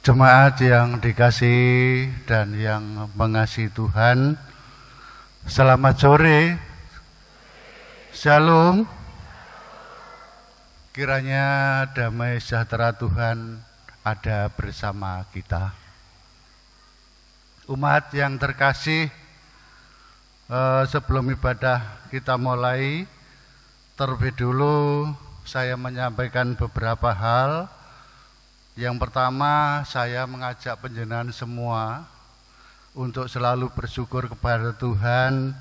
Jemaat yang dikasihi dan yang mengasihi Tuhan, selamat sore. Shalom. Kiranya damai sejahtera Tuhan ada bersama kita. Umat yang terkasih, sebelum ibadah kita mulai, terlebih dulu saya menyampaikan beberapa hal. Yang pertama, saya mengajak panjenengan semua untuk selalu bersyukur kepada Tuhan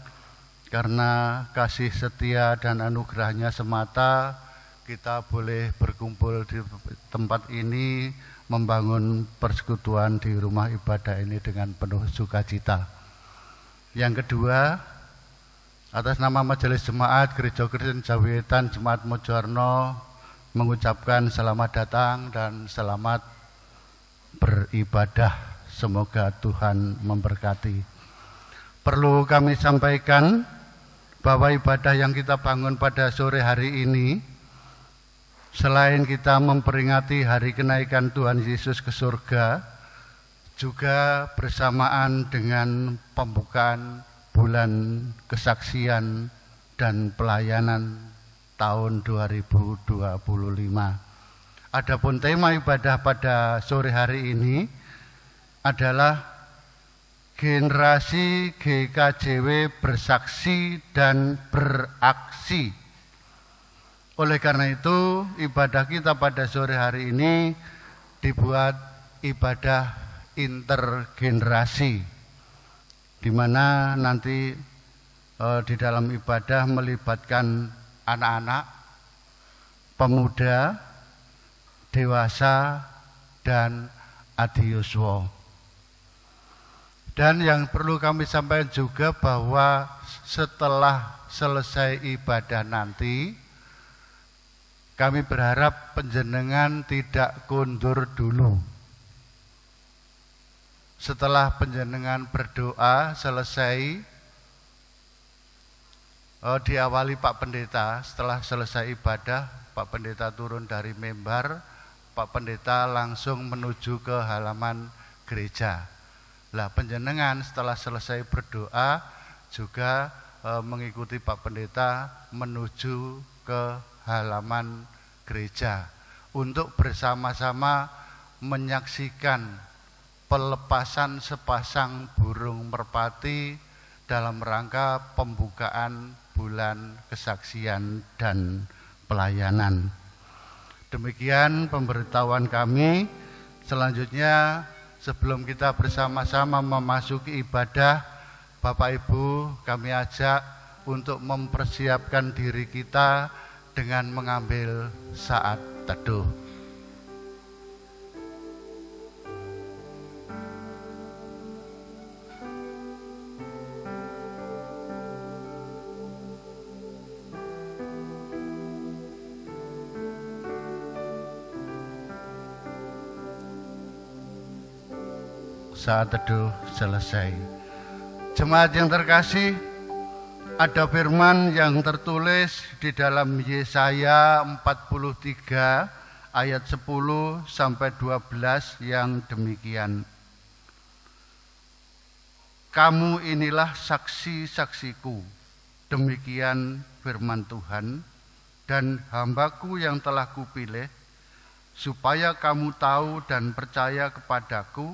karena kasih setia dan anugerahnya semata kita boleh berkumpul di tempat ini, membangun persekutuan di rumah ibadah ini dengan penuh sukacita. Yang kedua, atas nama Majelis Jemaat Gereja Kristen Jawitan Jemaat Mojoarno mengucapkan selamat datang dan selamat beribadah. Semoga Tuhan memberkati. Perlu kami sampaikan bahwa ibadah yang kita bangun pada sore hari ini, selain kita memperingati hari kenaikan Tuhan Yesus ke surga, juga bersamaan dengan pembukaan bulan kesaksian dan pelayanan tahun 2025. Adapun tema ibadah pada sore hari ini adalah generasi GKJW bersaksi dan beraksi. Oleh karena itu, ibadah kita pada sore hari ini dibuat ibadah intergenerasi, di mana nanti di dalam ibadah melibatkan anak-anak, pemuda, dewasa, dan adiyuswa. Dan yang perlu kami sampaikan juga bahwa setelah selesai ibadah nanti, kami berharap panjenengan tidak kundur dulu. Setelah panjenengan berdoa selesai, diawali Pak Pendeta. Setelah selesai ibadah, Pak Pendeta turun dari mimbar, Pak Pendeta langsung menuju ke halaman gereja. Lah panjenengan setelah selesai berdoa juga mengikuti Pak Pendeta menuju ke halaman gereja untuk bersama-sama menyaksikan pelepasan sepasang burung merpati dalam rangka pembukaan bulan kesaksian dan pelayanan. Demikian pemberitahuan kami. Selanjutnya, sebelum kita bersama-sama memasuki ibadah, Bapak Ibu kami ajak untuk mempersiapkan diri kita dengan mengambil saat teduh. Saat teduh selesai. Jemaat yang terkasih, ada firman yang tertulis di dalam Yesaya 43 ayat 10 sampai 12 yang demikian. Kamu inilah saksi-saksiku, demikian firman Tuhan, dan hambaku yang telah kupilih, supaya kamu tahu dan percaya kepadaku,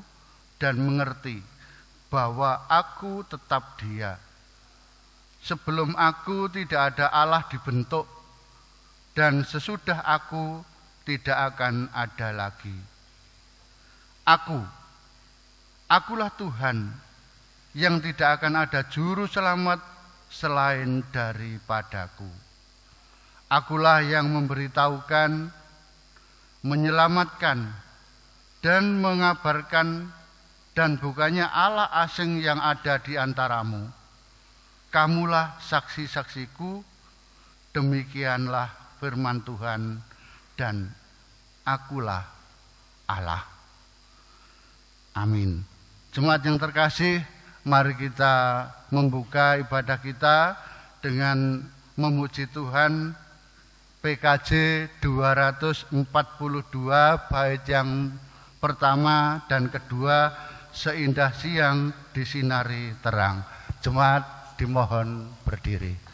dan mengerti bahwa aku tetap Dia. Sebelum aku tidak ada Allah dibentuk, dan sesudah aku tidak akan ada lagi. Akulah Tuhan, yang tidak akan ada juru selamat selain daripadaku. Akulah yang memberitahukan, menyelamatkan, dan mengabarkan, dan bukannya Allah asing yang ada di antaramu. Kamulah saksi-saksiku, demikianlah firman Tuhan, dan akulah Allah. Amin. Jemaat yang terkasih, mari kita membuka ibadah kita dengan memuji Tuhan. PKJ 242 bait yang pertama dan kedua seindah siang disinari terang. Jemaat dimohon berdiri.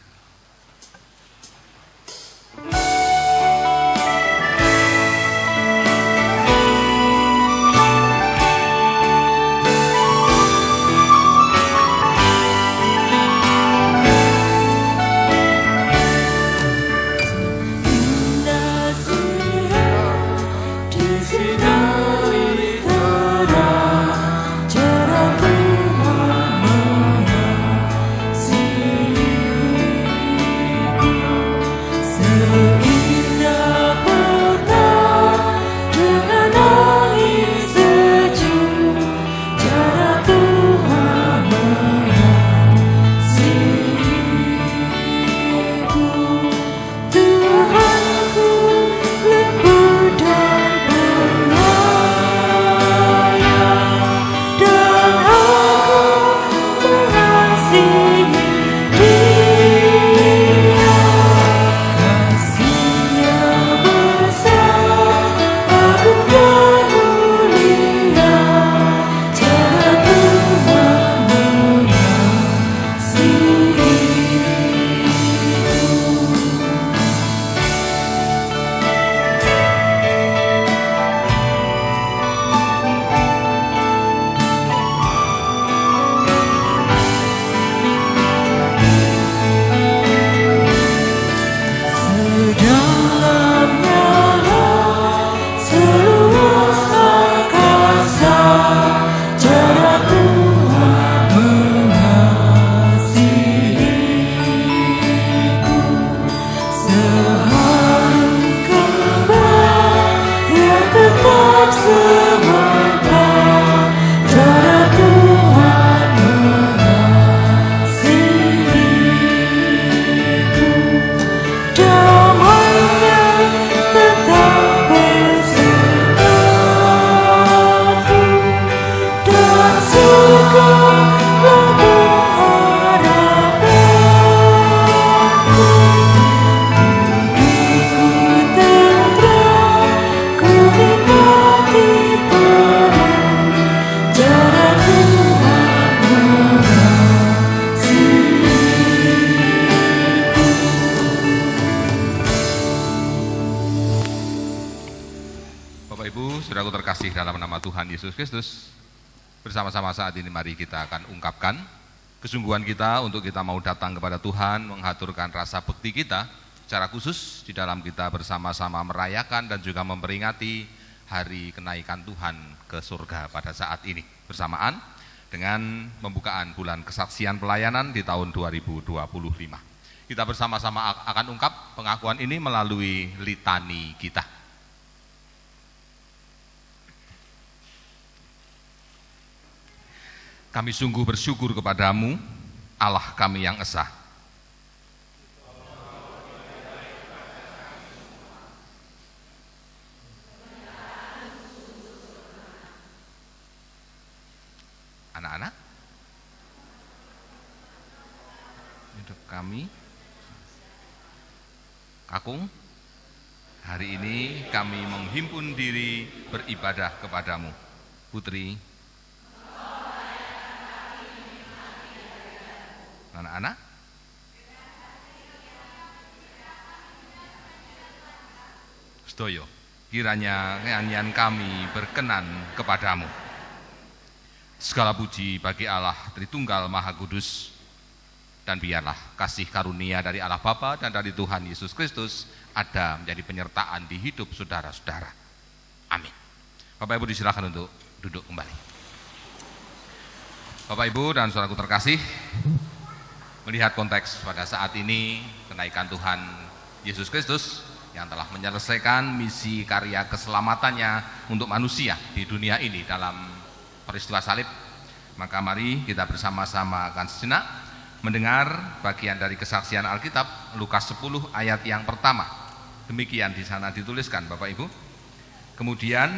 Yesus Kristus, bersama-sama saat ini mari kita akan ungkapkan kesungguhan kita untuk kita mau datang kepada Tuhan, mengaturkan rasa bekti kita secara khusus di dalam kita bersama-sama merayakan dan juga memperingati hari kenaikan Tuhan ke surga pada saat ini, bersamaan dengan pembukaan bulan kesaksian pelayanan di tahun 2025. Kita bersama-sama akan ungkap pengakuan ini melalui litani kita. Kami sungguh bersyukur kepadamu, Allah kami yang esa. Anak-anak, hidup kami, Kakung, hari ini kami menghimpun diri beribadah kepadamu. Putri, anak-anak, sedoyo, kiranya nyanyian kami berkenan kepadamu. Segala puji bagi Allah Tritunggal Maha Kudus, dan biarlah kasih karunia dari Allah Bapa dan dari Tuhan Yesus Kristus ada menjadi penyertaan di hidup saudara-saudara. Amin. Bapak Ibu disilakan untuk duduk kembali. Bapak Ibu dan saudaraku terkasih, melihat konteks pada saat ini kenaikan Tuhan Yesus Kristus yang telah menyelesaikan misi karya keselamatannya untuk manusia di dunia ini dalam peristiwa salib, maka mari kita bersama-sama akan sejenak mendengar bagian dari kesaksian Alkitab Lukas 10 ayat yang pertama. Demikian di sana dituliskan Bapak Ibu. Kemudian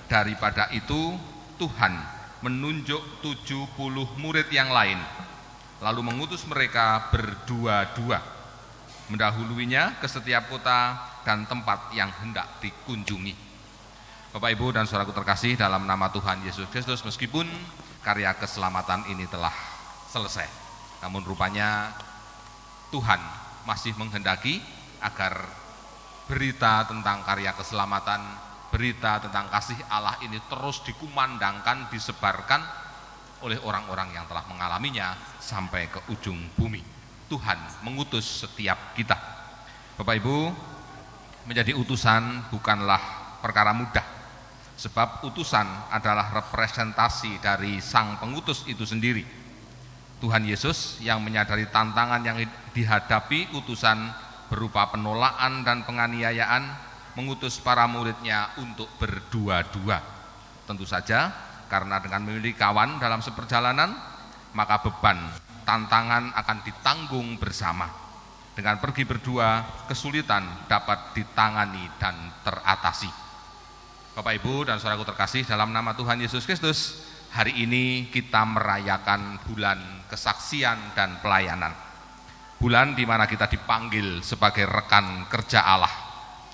daripada itu Tuhan menunjuk 70 murid yang lain, lalu mengutus mereka berdua-dua, mendahuluinya ke setiap kota dan tempat yang hendak dikunjungi. Bapak Ibu dan saudaraku terkasih, dalam nama Tuhan Yesus Kristus, meskipun karya keselamatan ini telah selesai, namun rupanya Tuhan masih menghendaki agar berita tentang karya keselamatan, berita tentang kasih Allah ini terus dikumandangkan, disebarkan oleh orang-orang yang telah mengalaminya sampai ke ujung bumi. Tuhan mengutus setiap kita. Bapak Ibu, menjadi utusan bukanlah perkara mudah, sebab utusan adalah representasi dari sang pengutus itu sendiri. Tuhan Yesus yang menyadari tantangan yang dihadapi utusan berupa penolakan dan penganiayaan, mengutus para muridnya untuk berdua-dua. Tentu saja karena dengan memiliki kawan dalam seperjalanan, maka beban tantangan akan ditanggung bersama. Dengan pergi berdua, kesulitan dapat ditangani dan teratasi. Bapak Ibu dan saudaraku terkasih, dalam nama Tuhan Yesus Kristus, hari ini kita merayakan bulan kesaksian dan pelayanan. Bulan di mana kita dipanggil sebagai rekan kerja Allah,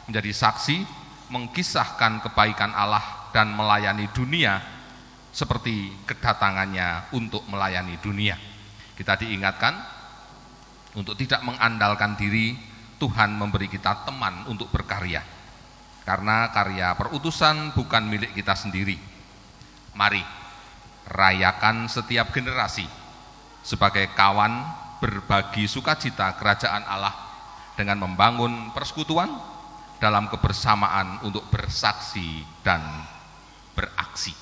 menjadi saksi, mengkisahkan kebaikan Allah dan melayani dunia seperti kedatangannya untuk melayani dunia. Kita diingatkan untuk tidak mengandalkan diri, Tuhan memberi kita teman untuk berkarya. Karena karya perutusan bukan milik kita sendiri. Mari rayakan setiap generasi sebagai kawan berbagi sukacita kerajaan Allah dengan membangun persekutuan dalam kebersamaan untuk bersaksi dan beraksi.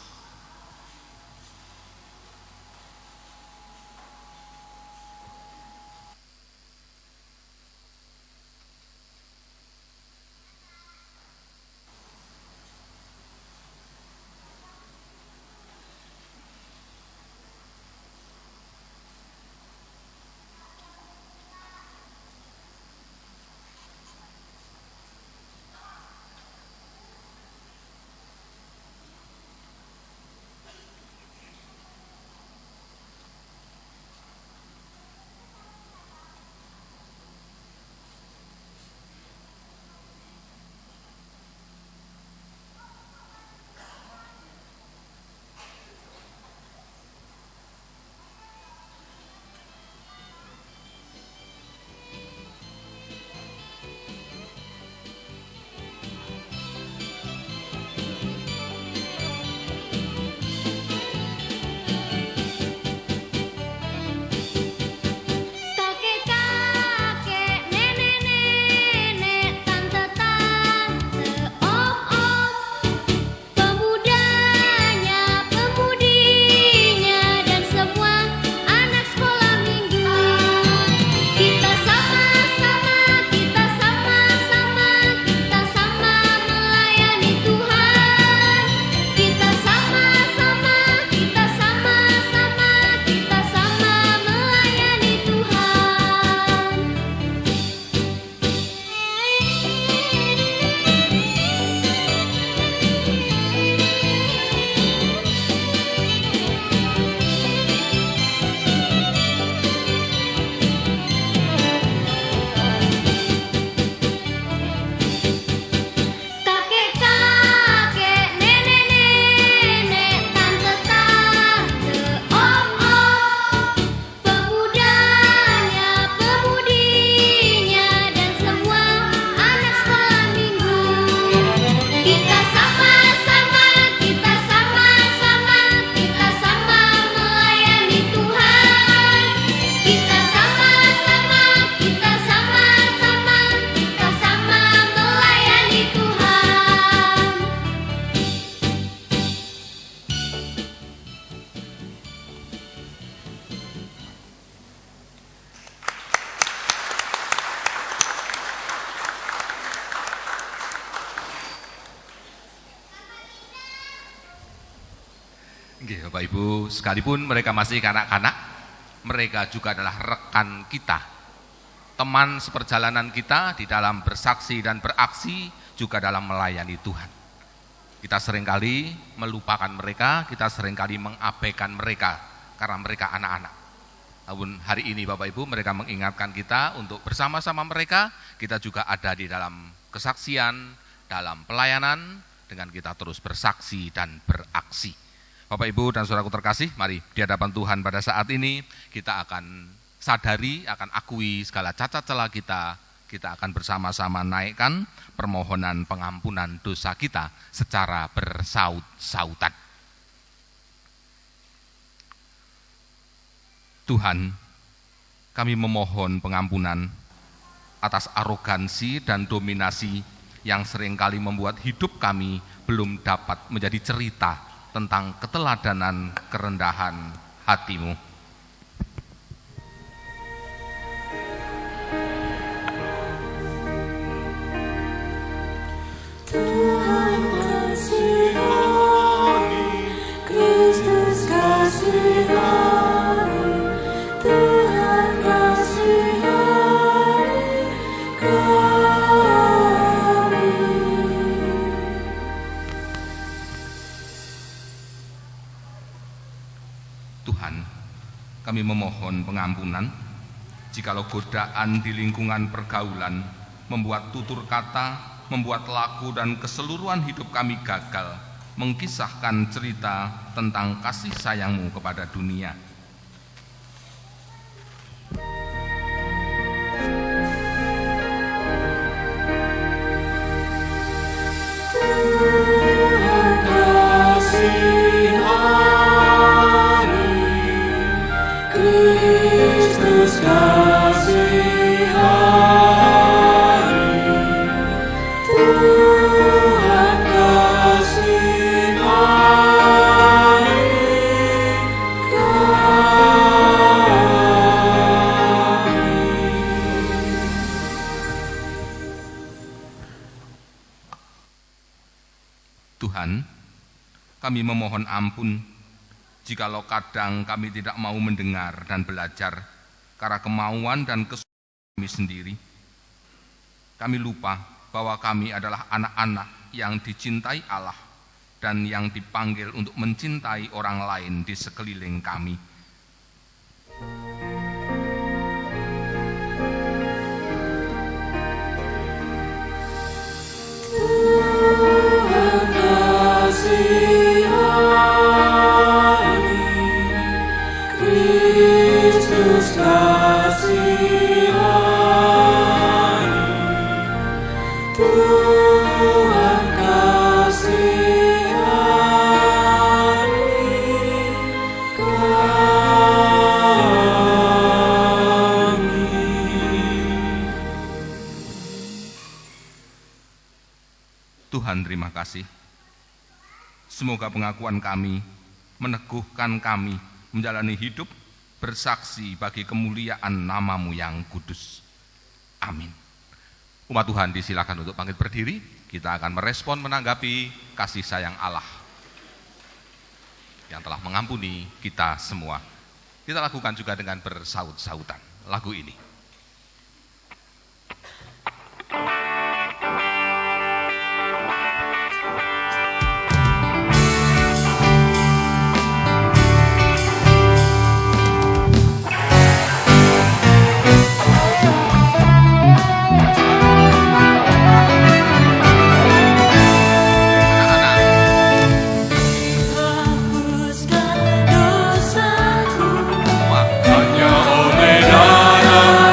Bapak Ibu, sekalipun mereka masih kanak-kanak, mereka juga adalah rekan kita, teman seperjalanan kita di dalam bersaksi dan beraksi, juga dalam melayani Tuhan. Kita seringkali melupakan mereka, kita seringkali mengabaikan mereka karena mereka anak-anak. Namun hari ini Bapak Ibu, mereka mengingatkan kita untuk bersama-sama mereka, kita juga ada di dalam kesaksian, dalam pelayanan, dengan kita terus bersaksi dan beraksi. Bapak, Ibu, dan saudaraku terkasih, mari di hadapan Tuhan pada saat ini kita akan sadari, akan akui segala cacat celah kita. Kita akan bersama-sama naikkan permohonan pengampunan dosa kita secara bersaut-sautan. Tuhan, kami memohon pengampunan atas arogansi dan dominasi yang seringkali membuat hidup kami belum dapat menjadi cerita tentang keteladanan kerendahan hati-Mu. Tuhan kasihani, Kristus kasihani, Tuhan kasihani kami. Tuhan, kami memohon pengampunan jikalau godaan di lingkungan pergaulan membuat tutur kata, membuat laku dan keseluruhan hidup kami gagal mengkisahkan cerita tentang kasih sayang-Mu kepada dunia. Tuhan kasihani, Kristus kasihani, Tuhan kasihani kami. Tuhan, kami memohon ampun jikalau kadang kami tidak mau mendengar dan belajar karena kemauan dan kesukaan kami sendiri. Kami lupa bahwa kami adalah anak-anak yang dicintai Allah dan yang dipanggil untuk mencintai orang lain di sekeliling kami. Tuhan kasihani, Kristus kasihani, Tuhan kasihani kami. Tuhan, terima kasih. Semoga pengakuan kami meneguhkan kami menjalani hidup bersaksi bagi kemuliaan nama-Mu yang kudus. Amin. Umat Tuhan disilakan untuk bangkit berdiri. Kita akan merespon menanggapi kasih sayang Allah yang telah mengampuni kita semua. Kita lakukan juga dengan bersaut-sautan lagu ini. Hapuskan dosaku Hanya oleh darah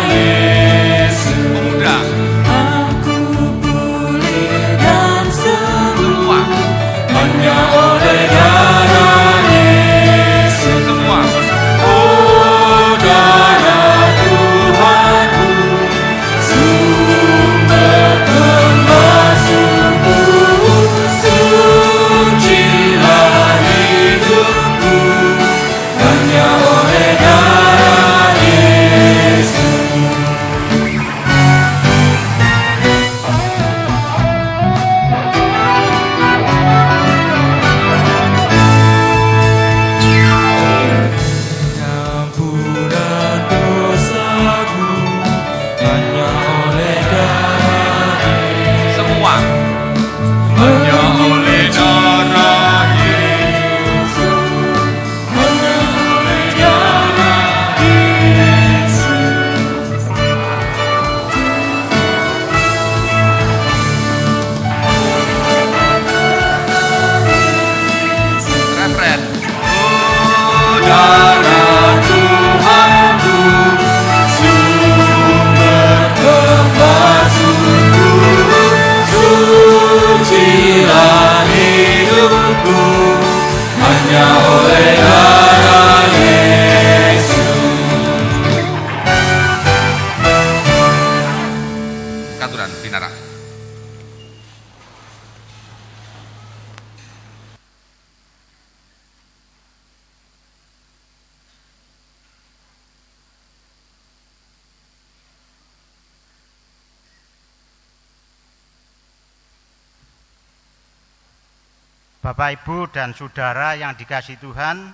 Bapak, Ibu, dan Saudara yang dikasihi Tuhan,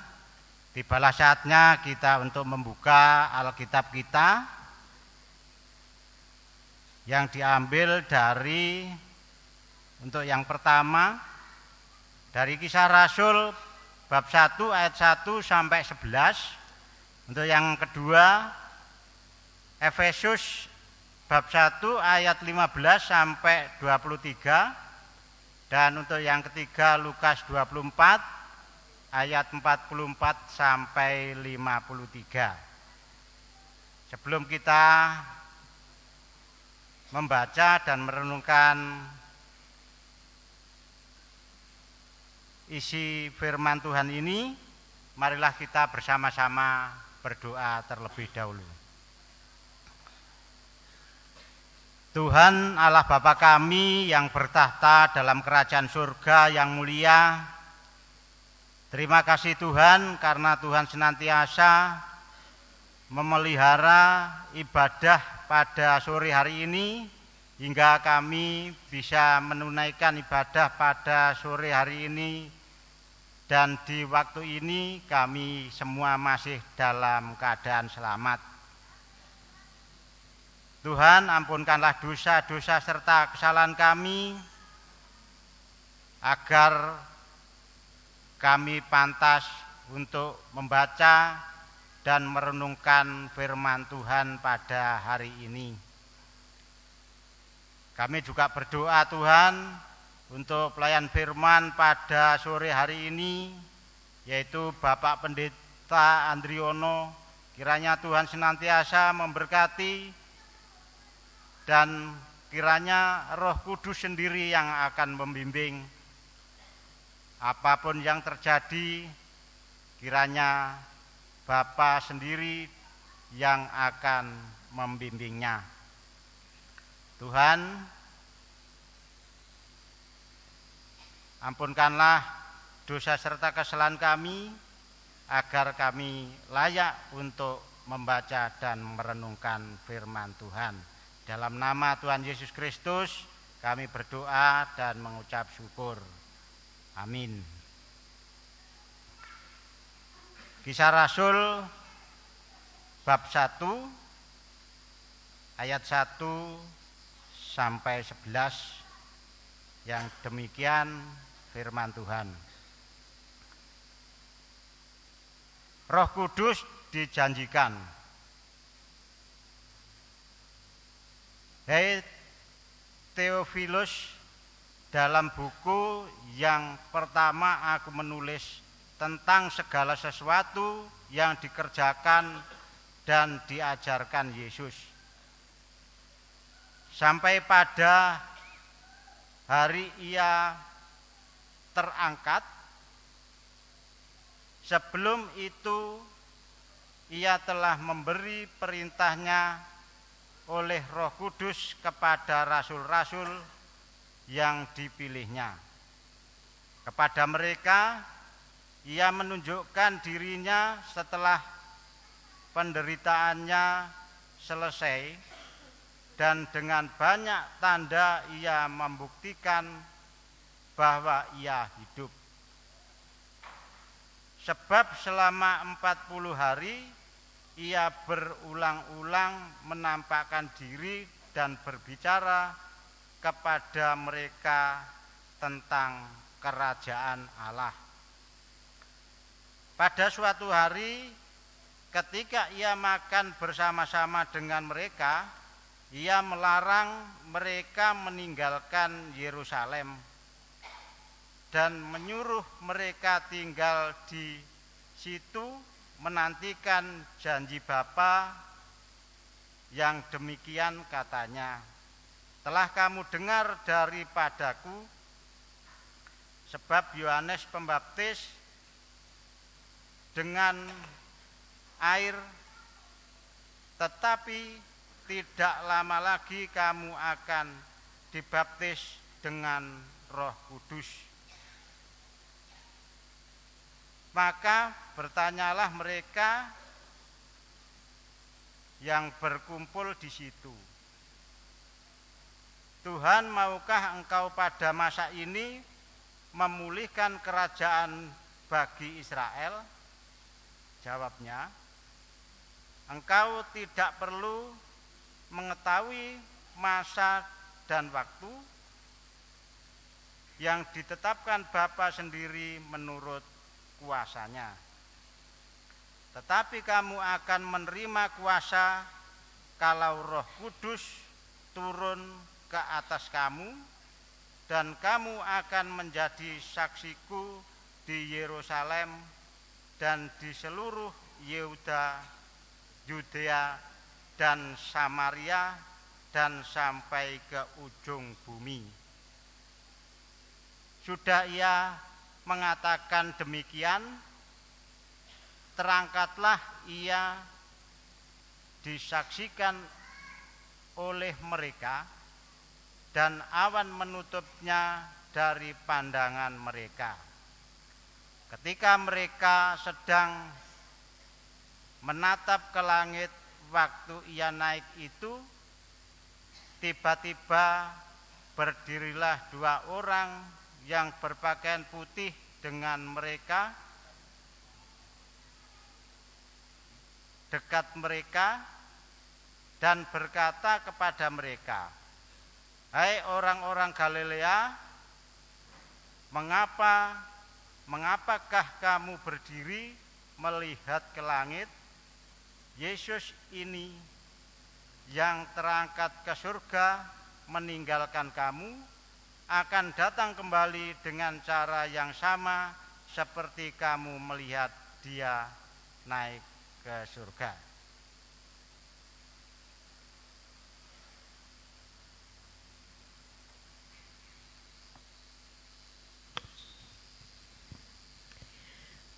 tibalah saatnya kita untuk membuka Alkitab kita yang diambil dari, untuk yang pertama, dari Kisah Rasul bab 1 ayat 1 sampai 11. Untuk yang kedua, Efesus bab 1 ayat 15 sampai 23. Dan untuk yang ketiga, Lukas 24 ayat 44 sampai 53. Sebelum kita membaca dan merenungkan isi firman Tuhan ini, marilah kita bersama-sama berdoa terlebih dahulu. Tuhan Allah Bapa kami yang bertahta dalam kerajaan surga yang mulia, terima kasih Tuhan karena Tuhan senantiasa memelihara ibadah pada sore hari ini hingga kami bisa menunaikan ibadah pada sore hari ini, dan di waktu ini kami semua masih dalam keadaan selamat. Tuhan, ampunkanlah dosa-dosa serta kesalahan kami, agar kami pantas untuk membaca dan merenungkan firman Tuhan pada hari ini. Kami juga berdoa Tuhan untuk pelayan firman pada sore hari ini, yaitu Bapak Pendeta Andriono. Kiranya Tuhan senantiasa memberkati, dan kiranya Roh Kudus sendiri yang akan membimbing. Apapun yang terjadi, kiranya Bapa sendiri yang akan membimbingnya. Tuhan, ampunkanlah dosa serta kesalahan kami, agar kami layak untuk membaca dan merenungkan firman Tuhan. Dalam nama Tuhan Yesus Kristus kami berdoa dan mengucap syukur. Amin. Kisah Rasul bab 1 ayat 1 sampai 11, yang demikian firman Tuhan. Roh Kudus dijanjikan. Hei Theophilus, dalam buku yang pertama aku menulis tentang segala sesuatu yang dikerjakan dan diajarkan Yesus, sampai pada hari ia terangkat. Sebelum itu ia telah memberi perintahnya oleh Roh Kudus kepada rasul-rasul yang dipilihnya. Kepada mereka ia menunjukkan dirinya setelah penderitaannya selesai, dan dengan banyak tanda ia membuktikan bahwa ia hidup. Sebab selama 40 hari ia berulang-ulang menampakkan diri dan berbicara kepada mereka tentang kerajaan Allah. Pada suatu hari ketika ia makan bersama-sama dengan mereka, ia melarang mereka meninggalkan Yerusalem dan menyuruh mereka tinggal di situ menantikan janji Bapa yang demikian katanya, telah kamu dengar daripadaku, sebab Yohanes Pembaptis dengan air, tetapi tidak lama lagi kamu akan dibaptis dengan Roh Kudus. Maka bertanyalah mereka yang berkumpul di situ, Tuhan, maukah engkau pada masa ini memulihkan kerajaan bagi Israel? Jawabnya, engkau tidak perlu mengetahui masa dan waktu yang ditetapkan Bapa sendiri menurut kuasanya. Tetapi kamu akan menerima kuasa kalau Roh Kudus turun ke atas kamu, dan kamu akan menjadi saksiku di Yerusalem dan di seluruh Yehuda, Yudea, dan Samaria, dan sampai ke ujung bumi. Sudah ia mengatakan demikian, terangkatlah ia disaksikan oleh mereka, dan awan menutupnya dari pandangan mereka. Ketika mereka sedang menatap ke langit waktu ia naik itu, tiba-tiba berdirilah 2 orang yang berpakaian putih dengan mereka, dekat mereka, dan berkata kepada mereka, "Hai orang-orang Galilea, mengapakah kamu berdiri melihat ke langit? Yesus ini yang terangkat ke surga meninggalkan kamu, akan datang kembali dengan cara yang sama seperti kamu melihat dia naik ke surga."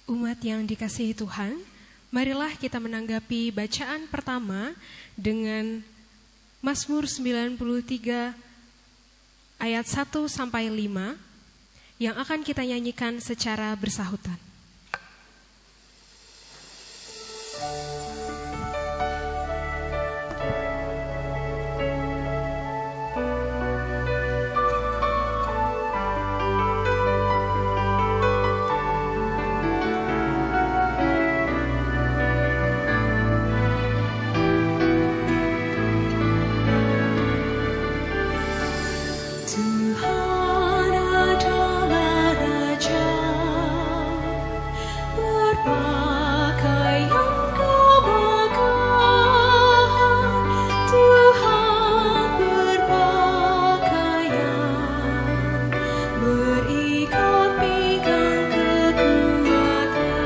Umat yang dikasihi Tuhan, marilah kita menanggapi bacaan pertama dengan Mazmur 93 ayat 1 sampai 5 yang akan kita nyanyikan secara bersahutan. Tuhan adalah Raja, berpakaian kemegahan. Tuhan berpakaian, berikat pinggang kekuatan.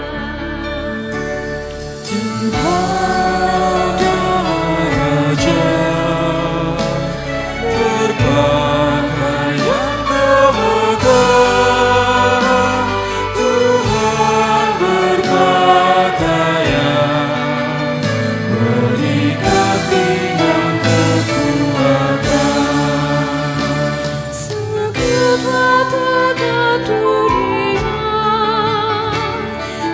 Tuhan adalah Raja, berpakaian kemegahan. Tuhan berpakaian, berikat pinggang kekuatan. Segala tegak dunia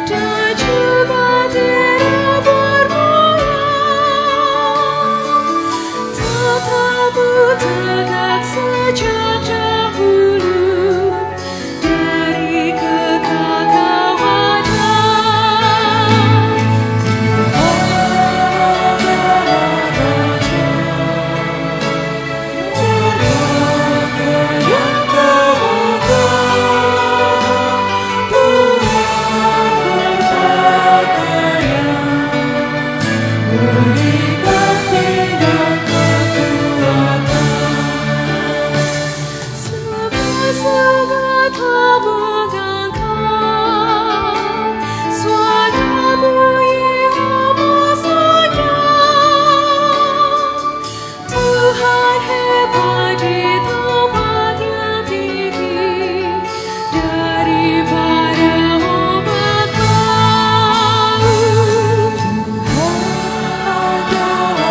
dan juga tidak bermoyang, tetap tegak sejak dahulu dari kekal kawanan. Tuhan adalah Raja, berpakaian kemegahan. Tuhan berpakaian, berikat pinggang kekuatan. Segala tabung angkat, suara bunyi masanya. Tuhan hebat di tempat yang tinggi, daripada obat kau. Tuhan adalah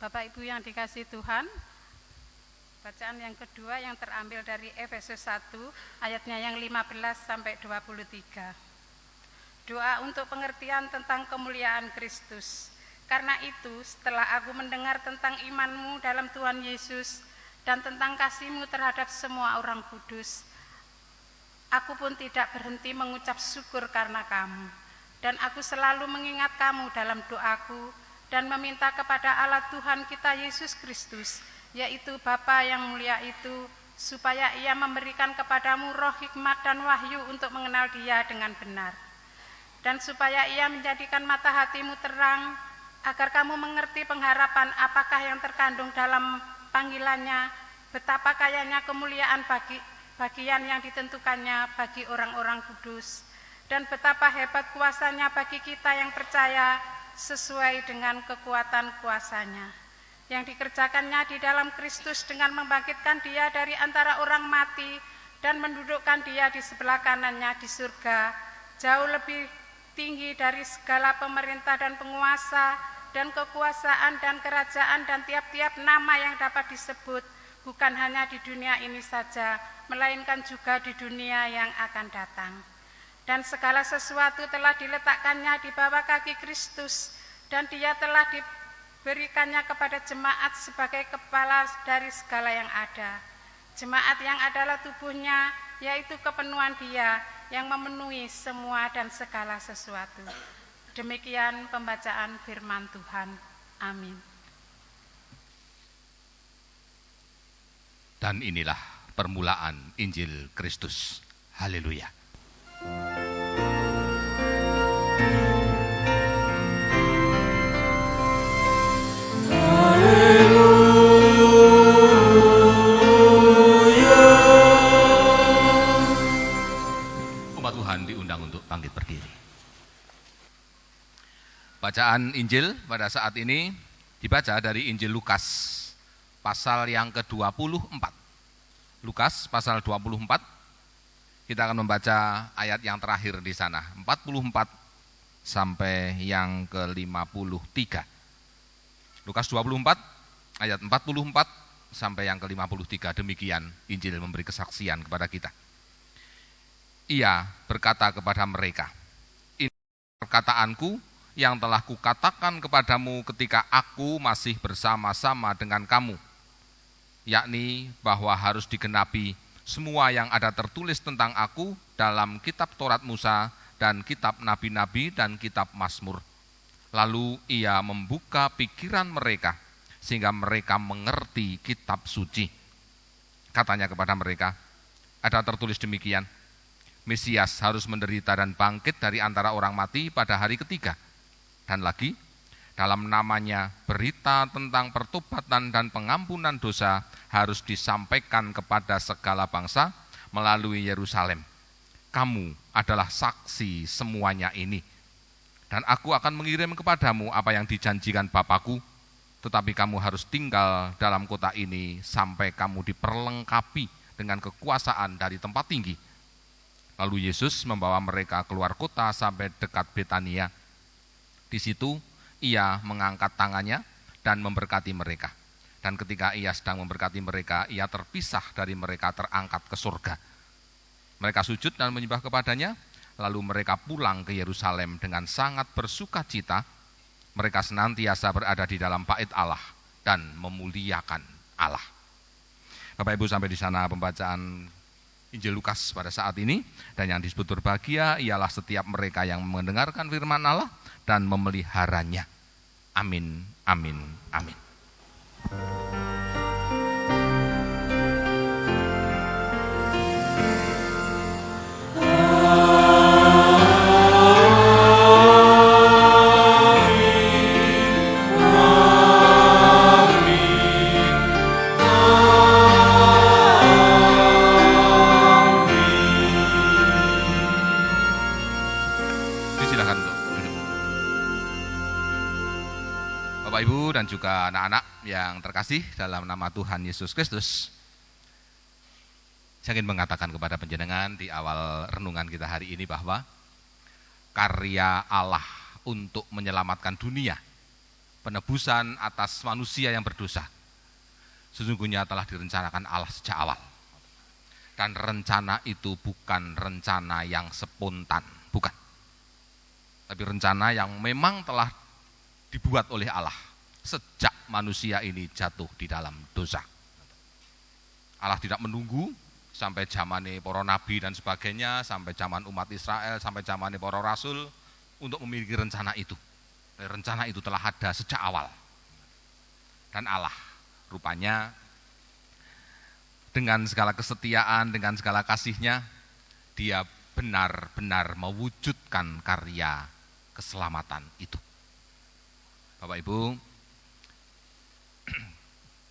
Bapak Ibu yang dikasihi Tuhan, bacaan yang kedua yang terambil dari Efesus 1 ayatnya yang 15 sampai 23. Doa untuk pengertian tentang kemuliaan Kristus. Karena itu, setelah aku mendengar tentang imanmu dalam Tuhan Yesus dan tentang kasihmu terhadap semua orang kudus, aku pun tidak berhenti mengucap syukur karena kamu. Dan aku selalu mengingat kamu dalam doaku dan meminta kepada Allah Tuhan kita Yesus Kristus, yaitu Bapa yang mulia itu, supaya Ia memberikan kepadamu roh hikmat dan wahyu untuk mengenal Dia dengan benar. Dan supaya Ia menjadikan mata hatimu terang, agar kamu mengerti pengharapan apakah yang terkandung dalam panggilannya, betapa kayanya kemuliaan bagian yang ditentukannya bagi orang-orang kudus, dan betapa hebat kuasanya bagi kita yang percaya, sesuai dengan kekuatan kuasanya yang dikerjakannya di dalam Kristus dengan membangkitkan Dia dari antara orang mati dan mendudukkan Dia di sebelah kanannya di surga, jauh lebih tinggi dari segala pemerintah dan penguasa dan kekuasaan dan kerajaan dan tiap-tiap nama yang dapat disebut, bukan hanya di dunia ini saja, melainkan juga di dunia yang akan datang. Dan segala sesuatu telah diletakkannya di bawah kaki Kristus, dan Dia telah diberikannya kepada jemaat sebagai kepala dari segala yang ada. Jemaat yang adalah tubuhnya, yaitu kepenuhan Dia yang memenuhi semua dan segala sesuatu. Demikian pembacaan firman Tuhan. Amin. Dan inilah permulaan Injil Kristus. Haleluya. Umat Tuhan diundang untuk bangkit berdiri. Bacaan Injil pada saat ini dibaca dari Injil Lukas, pasal yang ke-24. Lukas, pasal 24. Kita akan membaca ayat yang terakhir di sana, 44 sampai yang ke-53. Lukas 24, ayat 44 sampai yang ke-53. Demikian Injil memberi kesaksian kepada kita. Ia berkata kepada mereka, "Ini perkataanku yang telah kukatakan kepadamu ketika aku masih bersama-sama dengan kamu, yakni bahwa harus digenapi semua yang ada tertulis tentang aku dalam kitab Taurat Musa dan kitab Nabi-Nabi dan kitab Mazmur." Lalu ia membuka pikiran mereka sehingga mereka mengerti kitab suci. Katanya kepada mereka, ada tertulis demikian, Mesias harus menderita dan bangkit dari antara orang mati pada hari ketiga. Dan lagi, dalam namanya berita tentang pertobatan dan pengampunan dosa harus disampaikan kepada segala bangsa melalui Yerusalem. Kamu adalah saksi semuanya ini. Dan aku akan mengirim kepadamu apa yang dijanjikan Bapakku, tetapi kamu harus tinggal dalam kota ini sampai kamu diperlengkapi dengan kekuasaan dari tempat tinggi. Lalu Yesus membawa mereka keluar kota sampai dekat Betania. Di situ ia mengangkat tangannya dan memberkati mereka. Dan ketika ia sedang memberkati mereka, ia terpisah dari mereka, terangkat ke surga. Mereka sujud dan menyembah kepadanya, lalu mereka pulang ke Yerusalem dengan sangat bersuka cita. Mereka senantiasa berada di dalam bait Allah dan memuliakan Allah. Bapak Ibu, sampai di sana pembacaan Injil Lukas pada saat ini. Dan yang disebut berbahagia ialah setiap mereka yang mendengarkan firman Allah dan memeliharanya. Amin, amin, amin. Silakan untuk duduk. Bapak Ibu dan juga anak-anak yang terkasih dalam nama Tuhan Yesus Kristus, saya ingin mengatakan kepada panjenengan di awal renungan kita hari ini bahwa karya Allah untuk menyelamatkan dunia, penebusan atas manusia yang berdosa, sesungguhnya telah direncanakan Allah sejak awal. Dan rencana itu bukan rencana yang spontan, bukan. Tapi rencana yang memang telah dibuat oleh Allah sejak manusia ini jatuh di dalam dosa. Allah tidak menunggu sampai zamane para nabi dan sebagainya, sampai zaman umat Israel, sampai zamane para rasul untuk memiliki rencana itu. Rencana itu telah ada sejak awal. Dan Allah rupanya dengan segala kesetiaan, dengan segala kasihnya, dia benar-benar mewujudkan karya keselamatan itu. Bapak Ibu,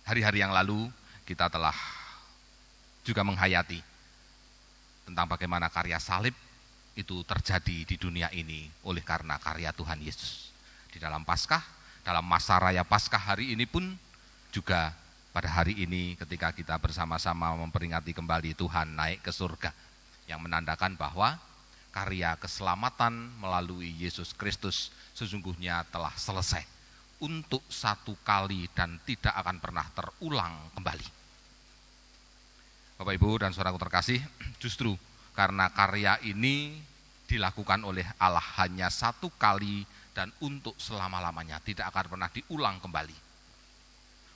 hari-hari yang lalu kita telah juga menghayati tentang bagaimana karya salib itu terjadi di dunia ini oleh karena karya Tuhan Yesus. Di dalam Paskah, dalam masa raya Paskah hari ini pun juga pada hari ini ketika kita bersama-sama memperingati kembali Tuhan naik ke surga, yang menandakan bahwa karya keselamatan melalui Yesus Kristus sesungguhnya telah selesai untuk satu kali dan tidak akan pernah terulang kembali. Bapak Ibu dan saudaraku terkasih, justru karena karya ini dilakukan oleh Allah hanya satu kali dan untuk selama-lamanya, tidak akan pernah diulang kembali,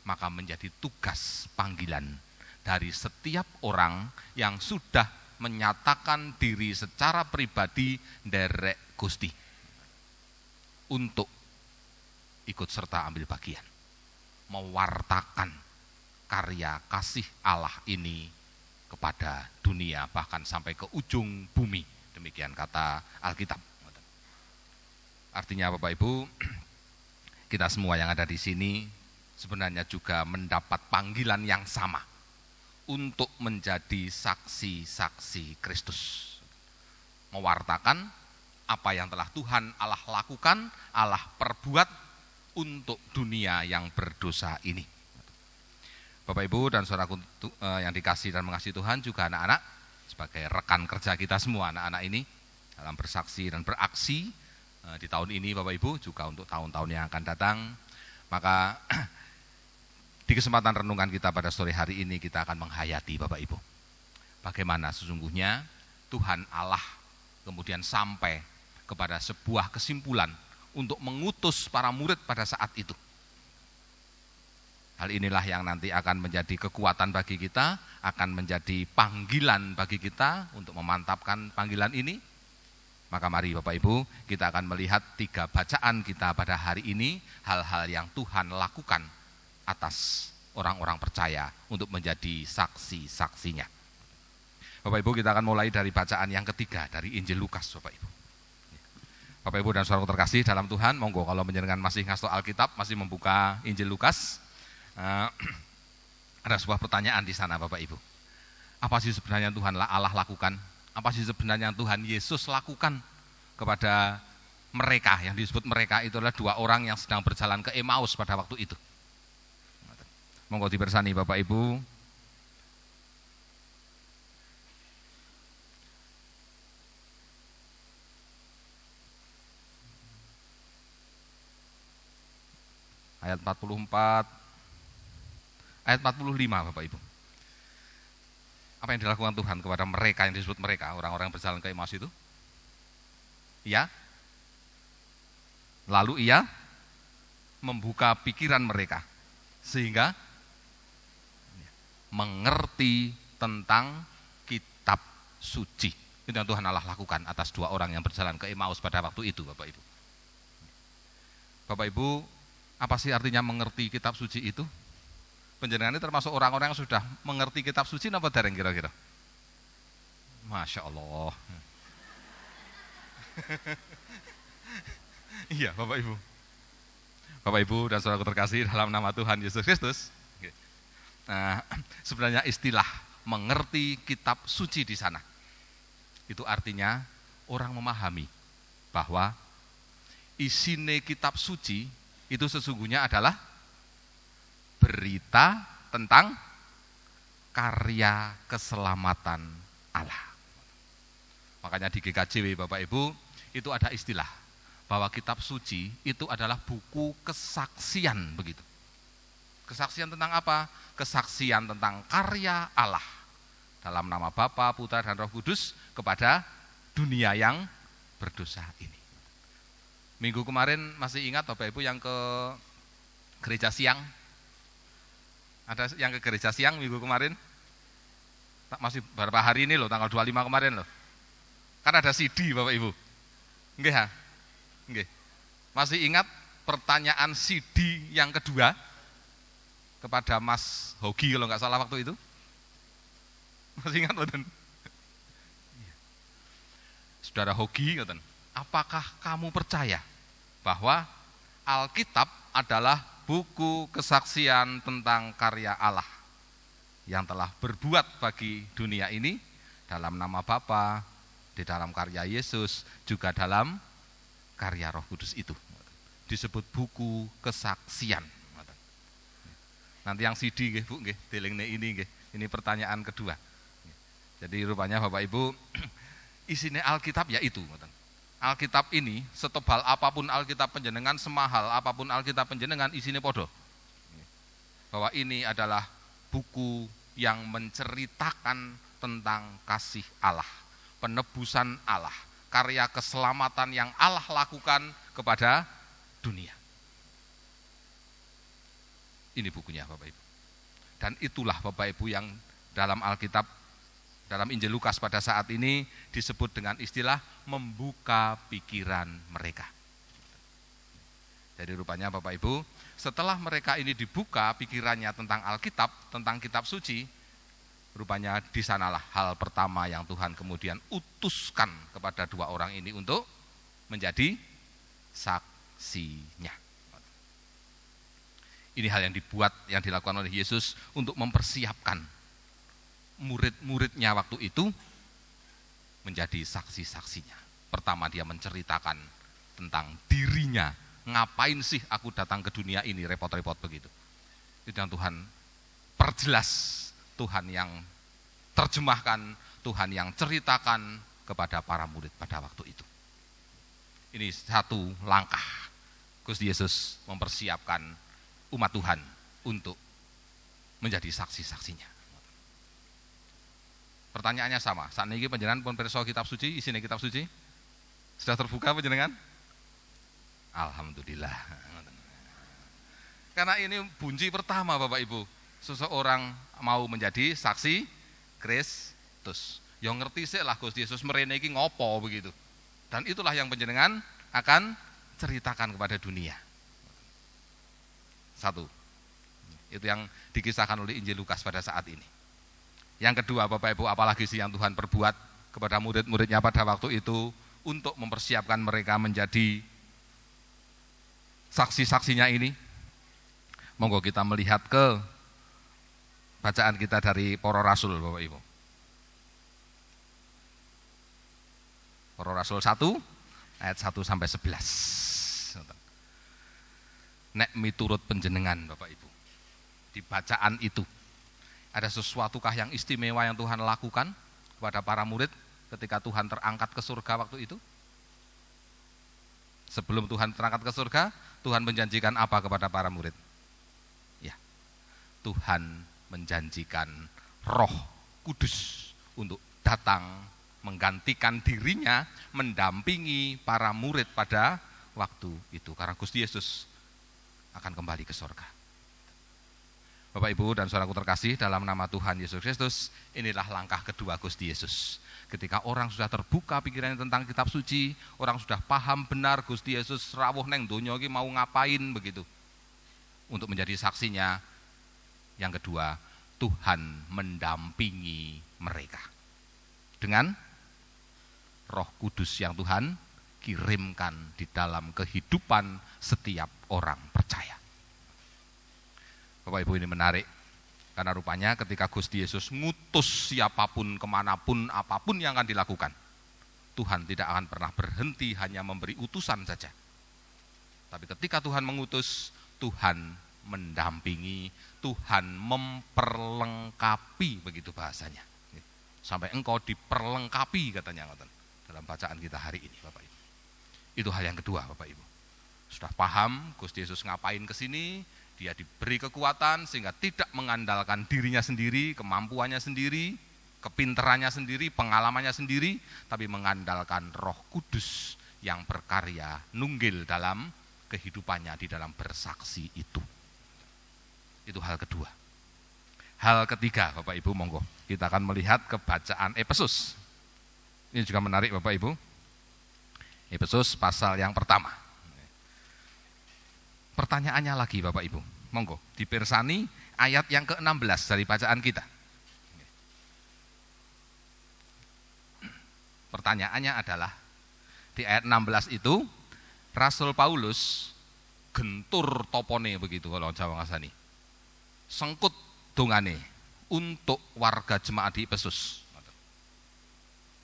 maka menjadi tugas panggilan dari setiap orang yang sudah menyatakan diri secara pribadi nderek Gusti untuk ikut serta ambil bagian, mewartakan karya kasih Allah ini kepada dunia, bahkan sampai ke ujung bumi. Demikian kata Alkitab. Artinya Bapak Ibu, kita semua yang ada di sini sebenarnya juga mendapat panggilan yang sama untuk menjadi saksi-saksi Kristus. Mewartakan apa yang telah Tuhan Allah lakukan, Allah perbuat untuk dunia yang berdosa ini. Bapak Ibu dan saudaraku yang dikasih dan mengasihi Tuhan, juga anak-anak, sebagai rekan kerja kita semua anak-anak ini dalam bersaksi dan beraksi di tahun ini Bapak Ibu, juga untuk tahun-tahun yang akan datang, maka di kesempatan renungan kita pada sore hari ini kita akan menghayati Bapak Ibu bagaimana sesungguhnya Tuhan Allah kemudian sampai kepada sebuah kesimpulan untuk mengutus para murid pada saat itu. Hal inilah yang nanti akan menjadi kekuatan bagi kita, akan menjadi panggilan bagi kita untuk memantapkan panggilan ini. Maka mari Bapak Ibu, kita akan melihat 3 bacaan kita pada hari ini, hal-hal yang Tuhan lakukan atas orang-orang percaya untuk menjadi saksi-saksinya. Bapak Ibu, kita akan mulai dari bacaan yang ketiga dari Injil Lukas, Bapak Ibu. Bapak Ibu dan saudara terkasih dalam Tuhan, monggo kalau menjenengan masih ngasto Alkitab, masih membuka Injil Lukas, ada sebuah pertanyaan di sana Bapak Ibu. Apa sih sebenarnya Tuhan Allah lakukan? Apa sih sebenarnya Tuhan Yesus lakukan kepada mereka? Yang disebut mereka itu adalah 2 orang yang sedang berjalan ke Emmaus pada waktu itu. Monggo dibersani Bapak Ibu. Ayat 44, ayat 45 Bapak Ibu. Apa yang dilakukan Tuhan kepada mereka yang disebut mereka, orang-orang yang berjalan ke Emmaus itu? Ya. Lalu ia membuka pikiran mereka sehingga mengerti tentang kitab suci. Itu yang Tuhan Allah lakukan atas 2 orang yang berjalan ke Emmaus pada waktu itu Bapak Ibu. Bapak Ibu, apa sih artinya mengerti kitab suci itu? Panjenengan ini termasuk orang-orang yang sudah mengerti kitab suci apa dereng kira-kira? Masya Allah. Iya Bapak Ibu. Bapak Ibu dan saudara terkasih dalam nama Tuhan Yesus Kristus. Nah, sebenarnya istilah mengerti kitab suci di sana itu artinya orang memahami bahwa isine kitab suci itu sesungguhnya adalah berita tentang karya keselamatan Allah. Makanya di GKJW Bapak Ibu itu ada istilah bahwa kitab suci itu adalah buku kesaksian begitu. Kesaksian tentang apa? Kesaksian tentang karya Allah dalam nama Bapa, Putra dan Roh Kudus kepada dunia yang berdosa ini. Minggu kemarin masih ingat Bapak Ibu yang ke gereja siang? Ada yang ke gereja siang minggu kemarin? Masih beberapa hari ini loh, tanggal 25 kemarin loh. Kan ada CD Bapak Ibu. Nggih ha? Nggih. Masih ingat pertanyaan CD yang kedua kepada Mas Hogi kalau nggak salah waktu itu? Masih ingat betul? Saudara Hogi, apakah kamu percaya bahwa Alkitab adalah buku kesaksian tentang karya Allah yang telah berbuat bagi dunia ini dalam nama Bapa, di dalam karya Yesus, juga dalam karya Roh Kudus itu. Disebut buku kesaksian. Nanti yang CD nggih Bu nggih, delingne ini nggih. Ini pertanyaan kedua. Jadi rupanya Bapak Ibu isine Alkitab ya itu. Alkitab ini setebal apapun Alkitab panjenengan, semahal apapun Alkitab panjenengan, isine podo. Bahwa ini adalah buku yang menceritakan tentang kasih Allah, penebusan Allah, karya keselamatan yang Allah lakukan kepada dunia. Ini bukunya Bapak Ibu. Dan itulah Bapak Ibu yang dalam Alkitab, dalam Injil Lukas pada saat ini disebut dengan istilah membuka pikiran mereka. Jadi rupanya Bapak Ibu, setelah mereka ini dibuka pikirannya tentang Alkitab, tentang kitab suci, rupanya di sanalah hal pertama yang Tuhan kemudian utuskan kepada dua orang ini untuk menjadi saksinya. Ini hal yang dilakukan oleh Yesus untuk mempersiapkan murid-muridnya waktu itu menjadi saksi-saksinya. Pertama dia menceritakan tentang dirinya. Ngapain sih aku datang ke dunia ini repot-repot begitu. Itu yang Tuhan perjelas, Tuhan yang terjemahkan, Tuhan yang ceritakan kepada para murid pada waktu itu. Ini satu langkah Gusti Yesus mempersiapkan umat Tuhan untuk menjadi saksi-saksinya. Pertanyaannya sama, saat ini panjenengan pun pirsa kitab suci, isinya kitab suci sudah terbuka panjenengan? Alhamdulillah. Karena ini bunyi pertama Bapak Ibu, seseorang mau menjadi saksi Kristus. Yang ngerti sih lah Gusti Yesus merene iki ngopo begitu. Dan itulah yang panjenengan akan ceritakan kepada dunia. Satu, itu yang dikisahkan oleh Injil Lukas pada saat ini. Yang kedua Bapak Ibu, apalagi sih yang Tuhan perbuat kepada murid-muridnya pada waktu itu untuk mempersiapkan mereka menjadi saksi-saksinya ini. Monggo kita melihat ke bacaan kita dari Para Rasul Bapak Ibu. Para Rasul 1 ayat 1 sampai 11. Nek miturut panjenengan Bapak Ibu, di bacaan itu ada sesuatukah yang istimewa yang Tuhan lakukan kepada para murid ketika Tuhan terangkat ke surga waktu itu? Sebelum Tuhan terangkat ke surga, Tuhan menjanjikan apa kepada para murid? Ya, Tuhan menjanjikan Roh Kudus untuk datang menggantikan dirinya, mendampingi para murid pada waktu itu. Karena Gusti Yesus akan kembali ke surga. Bapak Ibu dan saudaraku terkasih, dalam nama Tuhan Yesus Kristus, inilah langkah kedua Gusti Yesus. Ketika orang sudah terbuka pikirannya tentang kitab suci, orang sudah paham benar Gusti Yesus rawuh neng donya iki mau ngapain begitu. Untuk menjadi saksinya, yang kedua, Tuhan mendampingi mereka. Dengan Roh Kudus yang Tuhan kirimkan di dalam kehidupan setiap orang percaya. Bapak Ibu, ini menarik karena rupanya ketika Gusti Yesus ngutus siapapun, kemanapun, apapun yang akan dilakukan, Tuhan tidak akan pernah berhenti hanya memberi utusan saja, Tapi ketika Tuhan mengutus, Tuhan mendampingi, Tuhan memperlengkapi, begitu bahasanya. Sampai engkau diperlengkapi katanya dalam bacaan kita hari ini, Bapak Ibu. Itu hal yang kedua, Bapak Ibu. Sudah paham Gusti Yesus ngapain ke sini, dia diberi kekuatan sehingga tidak mengandalkan dirinya sendiri, kemampuannya sendiri, kepinterannya sendiri, pengalamannya sendiri, tapi mengandalkan Roh Kudus yang berkarya nunggil dalam kehidupannya di dalam bersaksi itu. Itu hal kedua. Hal ketiga, Bapak Ibu, monggo kita akan melihat kebacaan Efesus. Ini juga menarik, Bapak Ibu. Efesus pasal yang pertama. Pertanyaannya lagi, Bapak Ibu, monggo dipirsani ayat yang ke-16 dari bacaan kita. Pertanyaannya adalah, di ayat 16 itu, Rasul Paulus gentur topone begitu kalau Jawa ngasani. Sengkut dongane untuk warga jemaat di Efesus.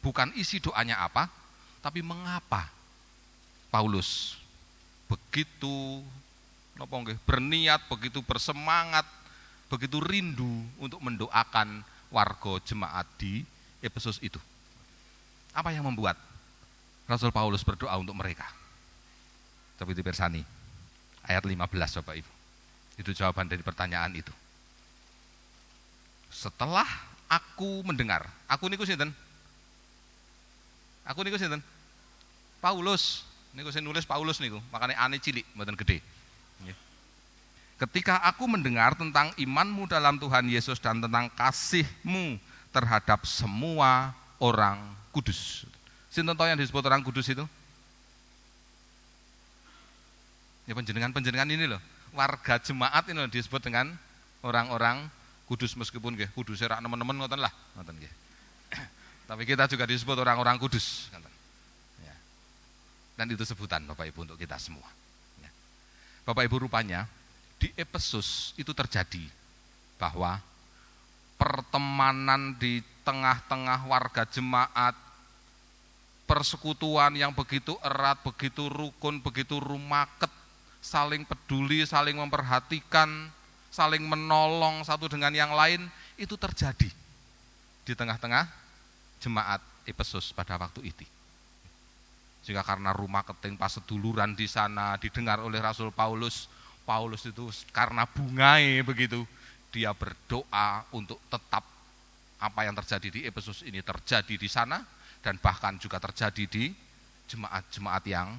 Bukan isi doanya apa, tapi mengapa Paulus begitu berniat, begitu bersemangat, begitu rindu untuk mendoakan warga jemaat di Efesus itu. Apa yang membuat Rasul Paulus berdoa untuk mereka? Coba dipirsani ayat 15, Bapak Ibu. Itu jawaban dari pertanyaan itu. Setelah aku mendengar, aku niku sinten? Aku niku sinten? Paulus. Niku saya nulis Paulus niku, makanya ane cilik, mboten gede. Ketika aku mendengar tentang imanmu dalam Tuhan Yesus dan tentang kasihmu terhadap semua orang kudus. Sinten tahu yang disebut orang kudus itu? Ya penjenengan ini loh, warga jemaat ini loh disebut dengan orang-orang kudus, meskipun nggih kudus rak nemen-nemen ngoten lah, ngoten nggih. Tapi kita juga disebut orang-orang kudus, ngoten. Ya. Dan itu sebutan Bapak Ibu untuk kita semua. Ya. Bapak Ibu, rupanya di Efesus itu terjadi bahwa pertemanan di tengah-tengah warga jemaat, persekutuan yang begitu erat, begitu rukun, begitu rumaket, saling peduli, saling memperhatikan, saling menolong satu dengan yang lain, itu terjadi di tengah-tengah jemaat Efesus pada waktu itu. Sehingga karena rumaketing paseduluran di sana didengar oleh Rasul Paulus, Paulus itu karena bungai begitu, dia berdoa untuk tetap apa yang terjadi di Efesus ini terjadi di sana, dan bahkan juga terjadi di jemaat-jemaat yang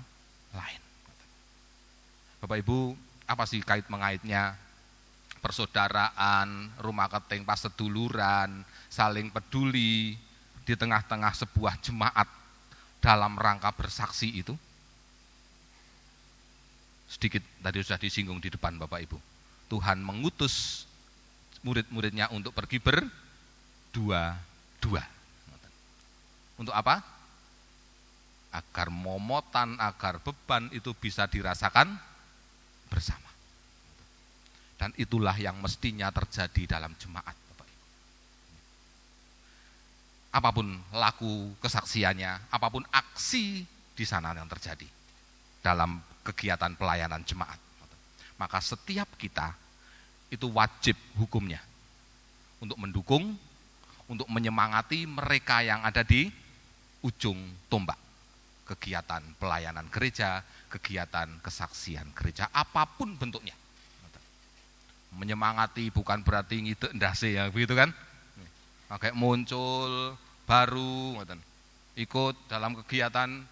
lain. Bapak Ibu, apa sih kait mengaitnya persaudaraan, rumaketing paseduluran, saling peduli di tengah-tengah sebuah jemaat dalam rangka bersaksi itu? Sedikit tadi sudah disinggung di depan Bapak Ibu. Tuhan mengutus murid-muridnya untuk pergi berdua-dua. Untuk apa? Agar momotan, agar beban itu bisa dirasakan bersama. Dan itulah yang mestinya terjadi dalam jemaat, Bapak Ibu. Apapun laku kesaksiannya, apapun aksi di sana yang terjadi dalam kegiatan pelayanan jemaat, maka setiap kita itu wajib hukumnya untuk mendukung, untuk menyemangati mereka yang ada di ujung tombak kegiatan pelayanan gereja, kegiatan kesaksian gereja, apapun bentuknya. Menyemangati bukan berarti ngidek ndase ya, begitu kan? Kayak muncul baru, ikut dalam kegiatan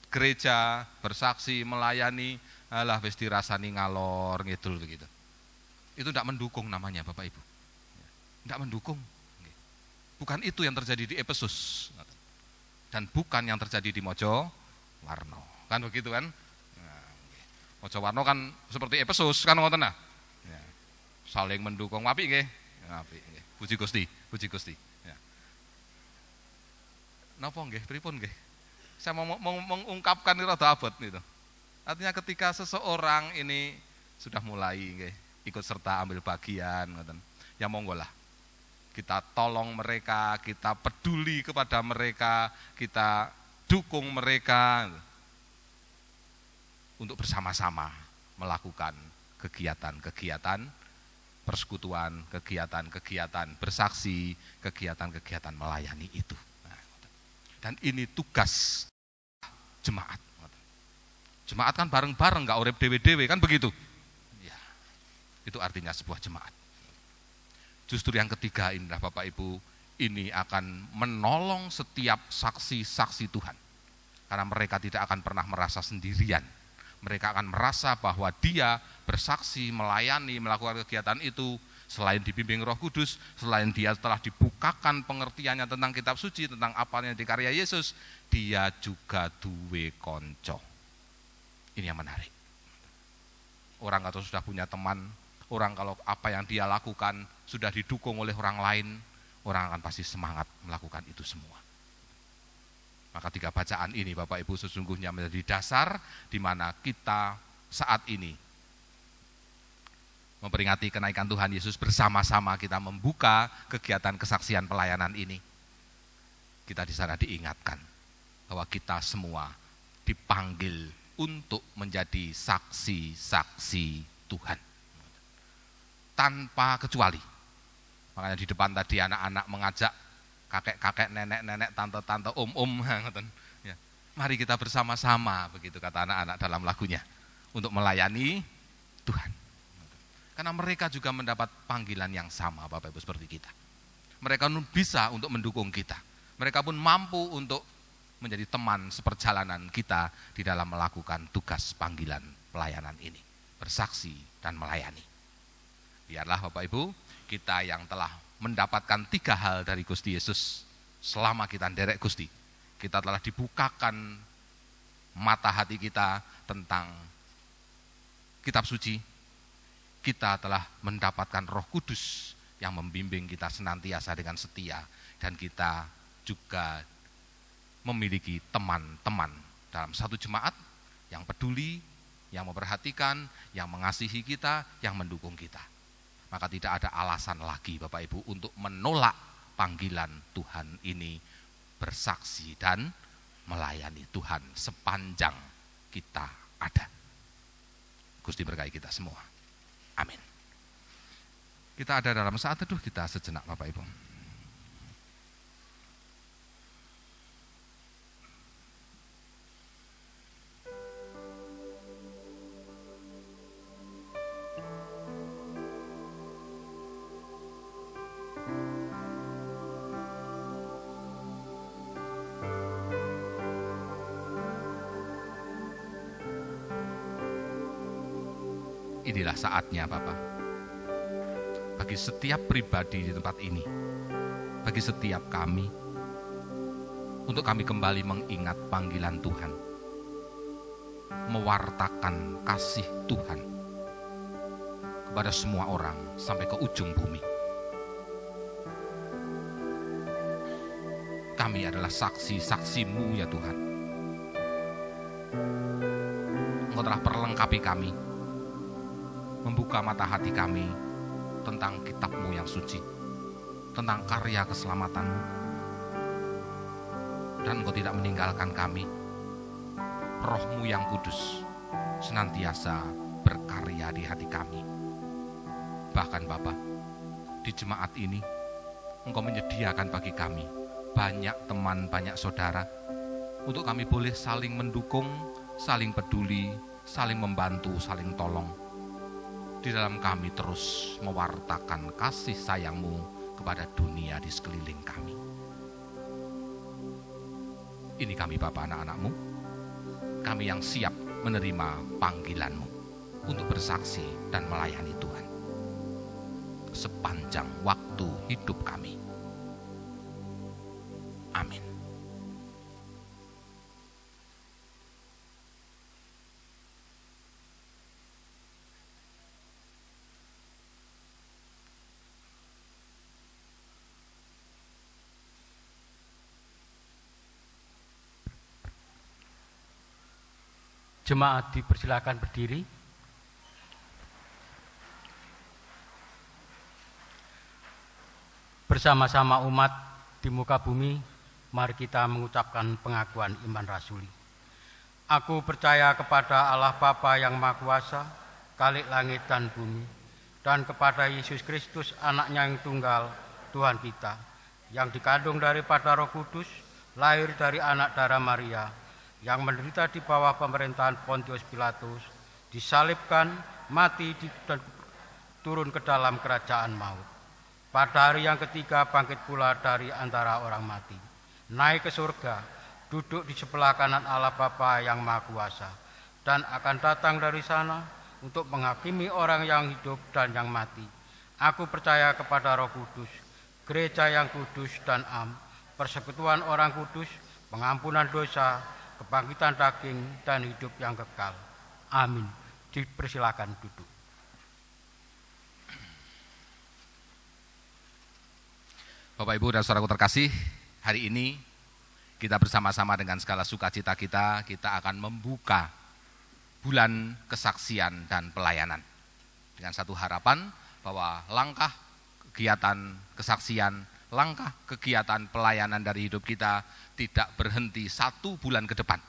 gereja, bersaksi, melayani, alah wis dirasani ngalor ngidul begitu. Itu tidak mendukung namanya, Bapak Ibu. Tidak mendukung. Bukan itu yang terjadi di Efesus. Dan bukan yang terjadi di Mojowarno. Kan begitu kan? Mojowarno kan seperti Efesus kan ngoten nah. Ya. Saling mendukung, apik nggih. Apik nggih. Puji Gusti, puji Gusti. Ya. Napa nggih, pripun nggih? Saya mau mengungkapkan rada abot itu. Artinya ketika seseorang ini sudah mulai nggih, ikut serta ambil bagian ngoten. Ya monggo lah. Kita tolong mereka, kita peduli kepada mereka, kita dukung mereka. untuk bersama-sama melakukan kegiatan-kegiatan persekutuan, kegiatan-kegiatan bersaksi, kegiatan-kegiatan melayani itu. Dan ini tugas jemaat. Jemaat kan bareng-bareng, nggak urip dewe-dewe, kan begitu? Ya, itu artinya sebuah jemaat. Justru yang ketiga inilah Bapak Ibu, ini akan menolong setiap saksi-saksi Tuhan. Karena mereka tidak akan pernah merasa sendirian. Mereka akan merasa bahwa dia bersaksi, melayani, melakukan kegiatan itu, selain dibimbing Roh Kudus, selain dia telah dibukakan pengertiannya tentang kitab suci, tentang apa yang dikarya Yesus, dia juga duwe konco. Ini yang menarik. Orang kalau sudah punya teman, orang kalau apa yang dia lakukan sudah didukung oleh orang lain, orang akan pasti semangat melakukan itu semua. Maka 3 bacaan ini Bapak Ibu sesungguhnya menjadi dasar di mana kita saat ini memperingati kenaikan Tuhan Yesus, bersama-sama kita membuka kegiatan kesaksian pelayanan ini. Kita di sana diingatkan bahwa kita semua dipanggil untuk menjadi saksi-saksi Tuhan. Tanpa kecuali. Makanya di depan tadi anak-anak mengajak kakek-kakek, nenek-nenek, tante-tante, om-om. Ya. Mari kita bersama-sama, begitu kata anak-anak dalam lagunya, untuk melayani Tuhan. Karena mereka juga mendapat panggilan yang sama Bapak Ibu seperti kita. Mereka bisa untuk mendukung kita. Mereka pun mampu untuk menjadi teman seperjalanan kita di dalam melakukan tugas panggilan pelayanan ini. Bersaksi dan melayani. Biarlah Bapak Ibu, kita yang telah mendapatkan 3 hal dari Gusti Yesus selama kita nderek Gusti. Kita telah dibukakan mata hati kita tentang kitab suci. Kita telah mendapatkan Roh Kudus yang membimbing kita senantiasa dengan setia. Dan kita juga memiliki teman-teman dalam satu jemaat yang peduli, yang memperhatikan, yang mengasihi kita, yang mendukung kita. Maka tidak ada alasan lagi Bapak Ibu untuk menolak panggilan Tuhan ini, bersaksi dan melayani Tuhan sepanjang kita ada. Gusti berkahi kita semua. Amin. Kita ada dalam saat teduh kita sejenak Bapak Ibu. Inilah saatnya Bapak, bagi setiap pribadi di tempat ini, bagi setiap kami, untuk kami kembali mengingat panggilan Tuhan, mewartakan kasih Tuhan kepada semua orang sampai ke ujung bumi. Kami adalah saksi-saksi-Mu ya Tuhan. Engkau telah perlengkapi kami, membuka mata hati kami tentang kitab-Mu yang suci, tentang karya keselamatan-Mu. Dan Engkau tidak meninggalkan kami. Roh-Mu yang kudus senantiasa berkarya di hati kami. Bahkan Bapa, di jemaat ini Engkau menyediakan bagi kami banyak teman, banyak saudara, untuk kami boleh saling mendukung, saling peduli, saling membantu, saling tolong. Di dalam kami terus mewartakan kasih sayang-Mu kepada dunia di sekeliling kami. Ini kami Bapa, anak-anak-Mu, kami yang siap menerima panggilan-Mu untuk bersaksi dan melayani Tuhan sepanjang waktu hidup kami. Amin. Jemaat dipersilakan berdiri. Bersama-sama umat di muka bumi, mari kita mengucapkan pengakuan iman rasuli. Aku percaya kepada Allah Bapa yang Maha Kuasa, Khalik langit dan bumi, dan kepada Yesus Kristus, anaknya yang tunggal, Tuhan kita, yang dikandung daripada Roh Kudus, lahir dari anak darah Maria, yang menderita di bawah pemerintahan Pontius Pilatus, disalibkan, mati, dan turun ke dalam kerajaan maut. Pada hari yang ketiga bangkit pula dari antara orang mati, naik ke surga, duduk di sebelah kanan Allah Bapa yang Maha Kuasa, dan akan datang dari sana untuk menghakimi orang yang hidup dan yang mati. Aku percaya kepada Roh Kudus, gereja yang kudus dan am, persekutuan orang kudus, pengampunan dosa, kebangkitan daging, dan hidup yang kekal. Amin. Dipersilakan duduk. Bapak, Ibu, dan saudaraku terkasih, hari ini kita bersama-sama dengan segala sukacita kita akan membuka bulan kesaksian dan pelayanan. Dengan satu harapan bahwa langkah kegiatan kesaksian, langkah kegiatan pelayanan dari hidup kita tidak berhenti 1 bulan ke depan,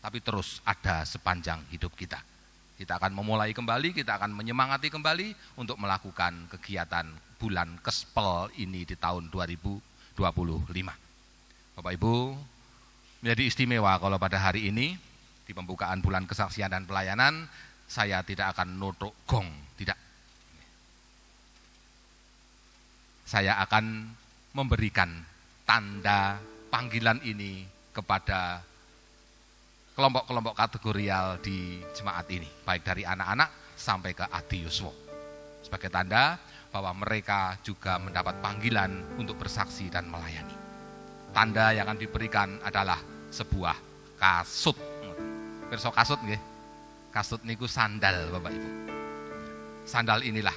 tapi terus ada sepanjang hidup kita. Kita akan memulai kembali, kita akan menyemangati kembali untuk melakukan kegiatan bulan Kespel ini di tahun 2025. Bapak Ibu, menjadi istimewa kalau pada hari ini di pembukaan bulan kesaksian dan pelayanan saya tidak akan nutuk gong, tidak. Saya akan memberikan tanda panggilan ini kepada kelompok-kelompok kategorial di jemaat ini, baik dari anak-anak sampai ke Adi Yuswo, sebagai tanda bahwa mereka juga mendapat panggilan untuk bersaksi dan melayani. Tanda yang akan diberikan adalah sebuah kasut. Pirsa kasut nggih? Kasut niku sandal, Bapak Ibu. Sandal inilah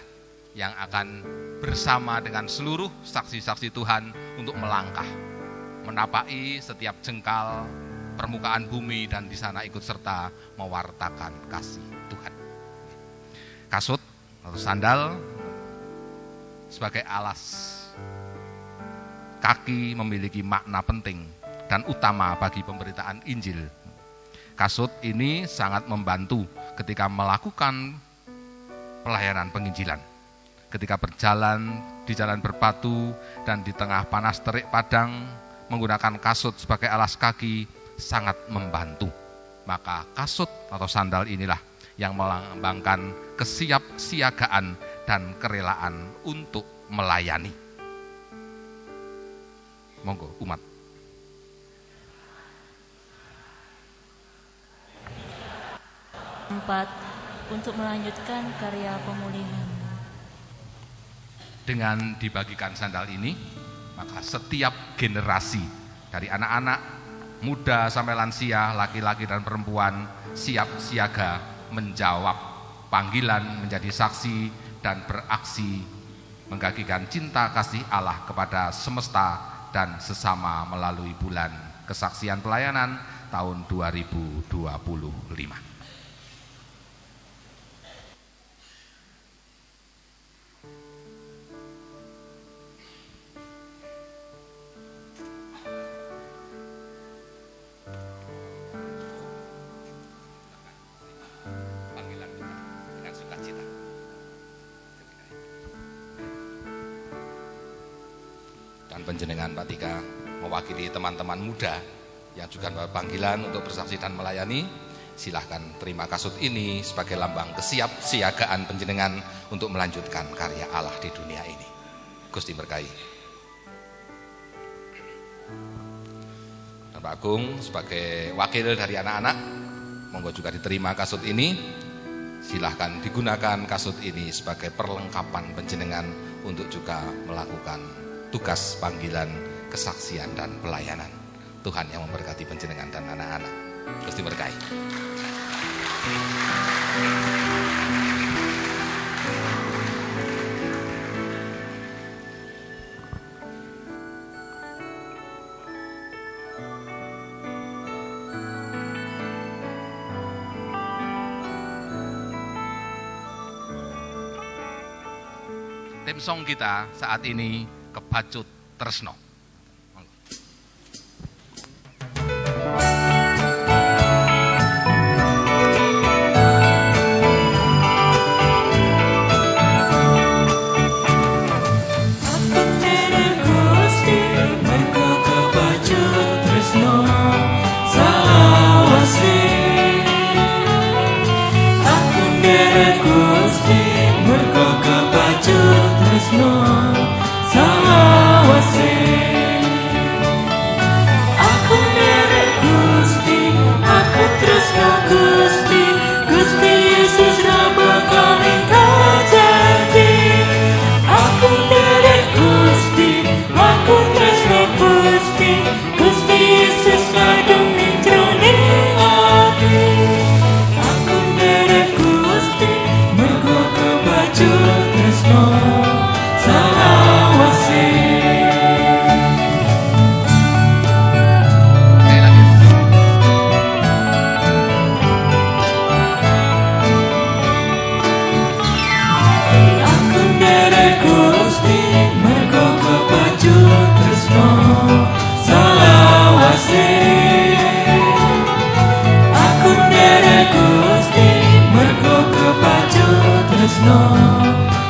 yang akan bersama dengan seluruh saksi-saksi Tuhan untuk melangkah, menapaki setiap jengkal permukaan bumi dan di sana ikut serta mewartakan kasih Tuhan. Kasut atau sandal sebagai alas kaki memiliki makna penting dan utama bagi pemberitaan Injil. Kasut ini sangat membantu ketika melakukan pelayanan penginjilan. Ketika berjalan di jalan berbatu dan di tengah panas terik padang, menggunakan kasut sebagai alas kaki sangat membantu. Maka kasut atau sandal inilah yang melambangkan kesiapsiagaan dan kerelaan untuk melayani. Monggo umat. Empat, untuk melanjutkan karya pemulihan. Dengan dibagikan sandal ini, maka setiap generasi dari anak-anak, muda sampai lansia, laki-laki dan perempuan siap siaga menjawab panggilan menjadi saksi dan beraksi menggagikan cinta kasih Allah kepada semesta dan sesama melalui bulan kesaksian pelayanan tahun 2025. Penjenengan Pak Tika mewakili teman-teman muda yang juga panggilan untuk bersaksi dan melayani, silahkan terima kasut ini sebagai lambang kesiapsiagaan penjenengan untuk melanjutkan karya Allah di dunia ini. Gusti berkahi. Dan Pak Agung sebagai wakil dari anak-anak, monggo juga diterima kasut ini. Silahkan digunakan kasut ini sebagai perlengkapan penjenengan untuk juga melakukan tugas panggilan, kesaksian dan pelayanan. Tuhan yang memberkati panjenengan dan anak-anak. Gusti berkahi. Tim song kita saat ini Kebacut Tresno. nderek Gusti mergo kebacut tresno salawase. Aku nderek Gusti, aku tresno Gusti, Gusti Yesus ra bakal ninggal janji. Aku nderek Gusti, aku tresno Gusti, Gusti Yesus kadung ning jroning ati. Aku nderek Gusti mergo kebacut tresno salawase. Aku nderek Gusti mergo kebacut tresno salawase. Aku nderek Gusti mergo kebacut tresno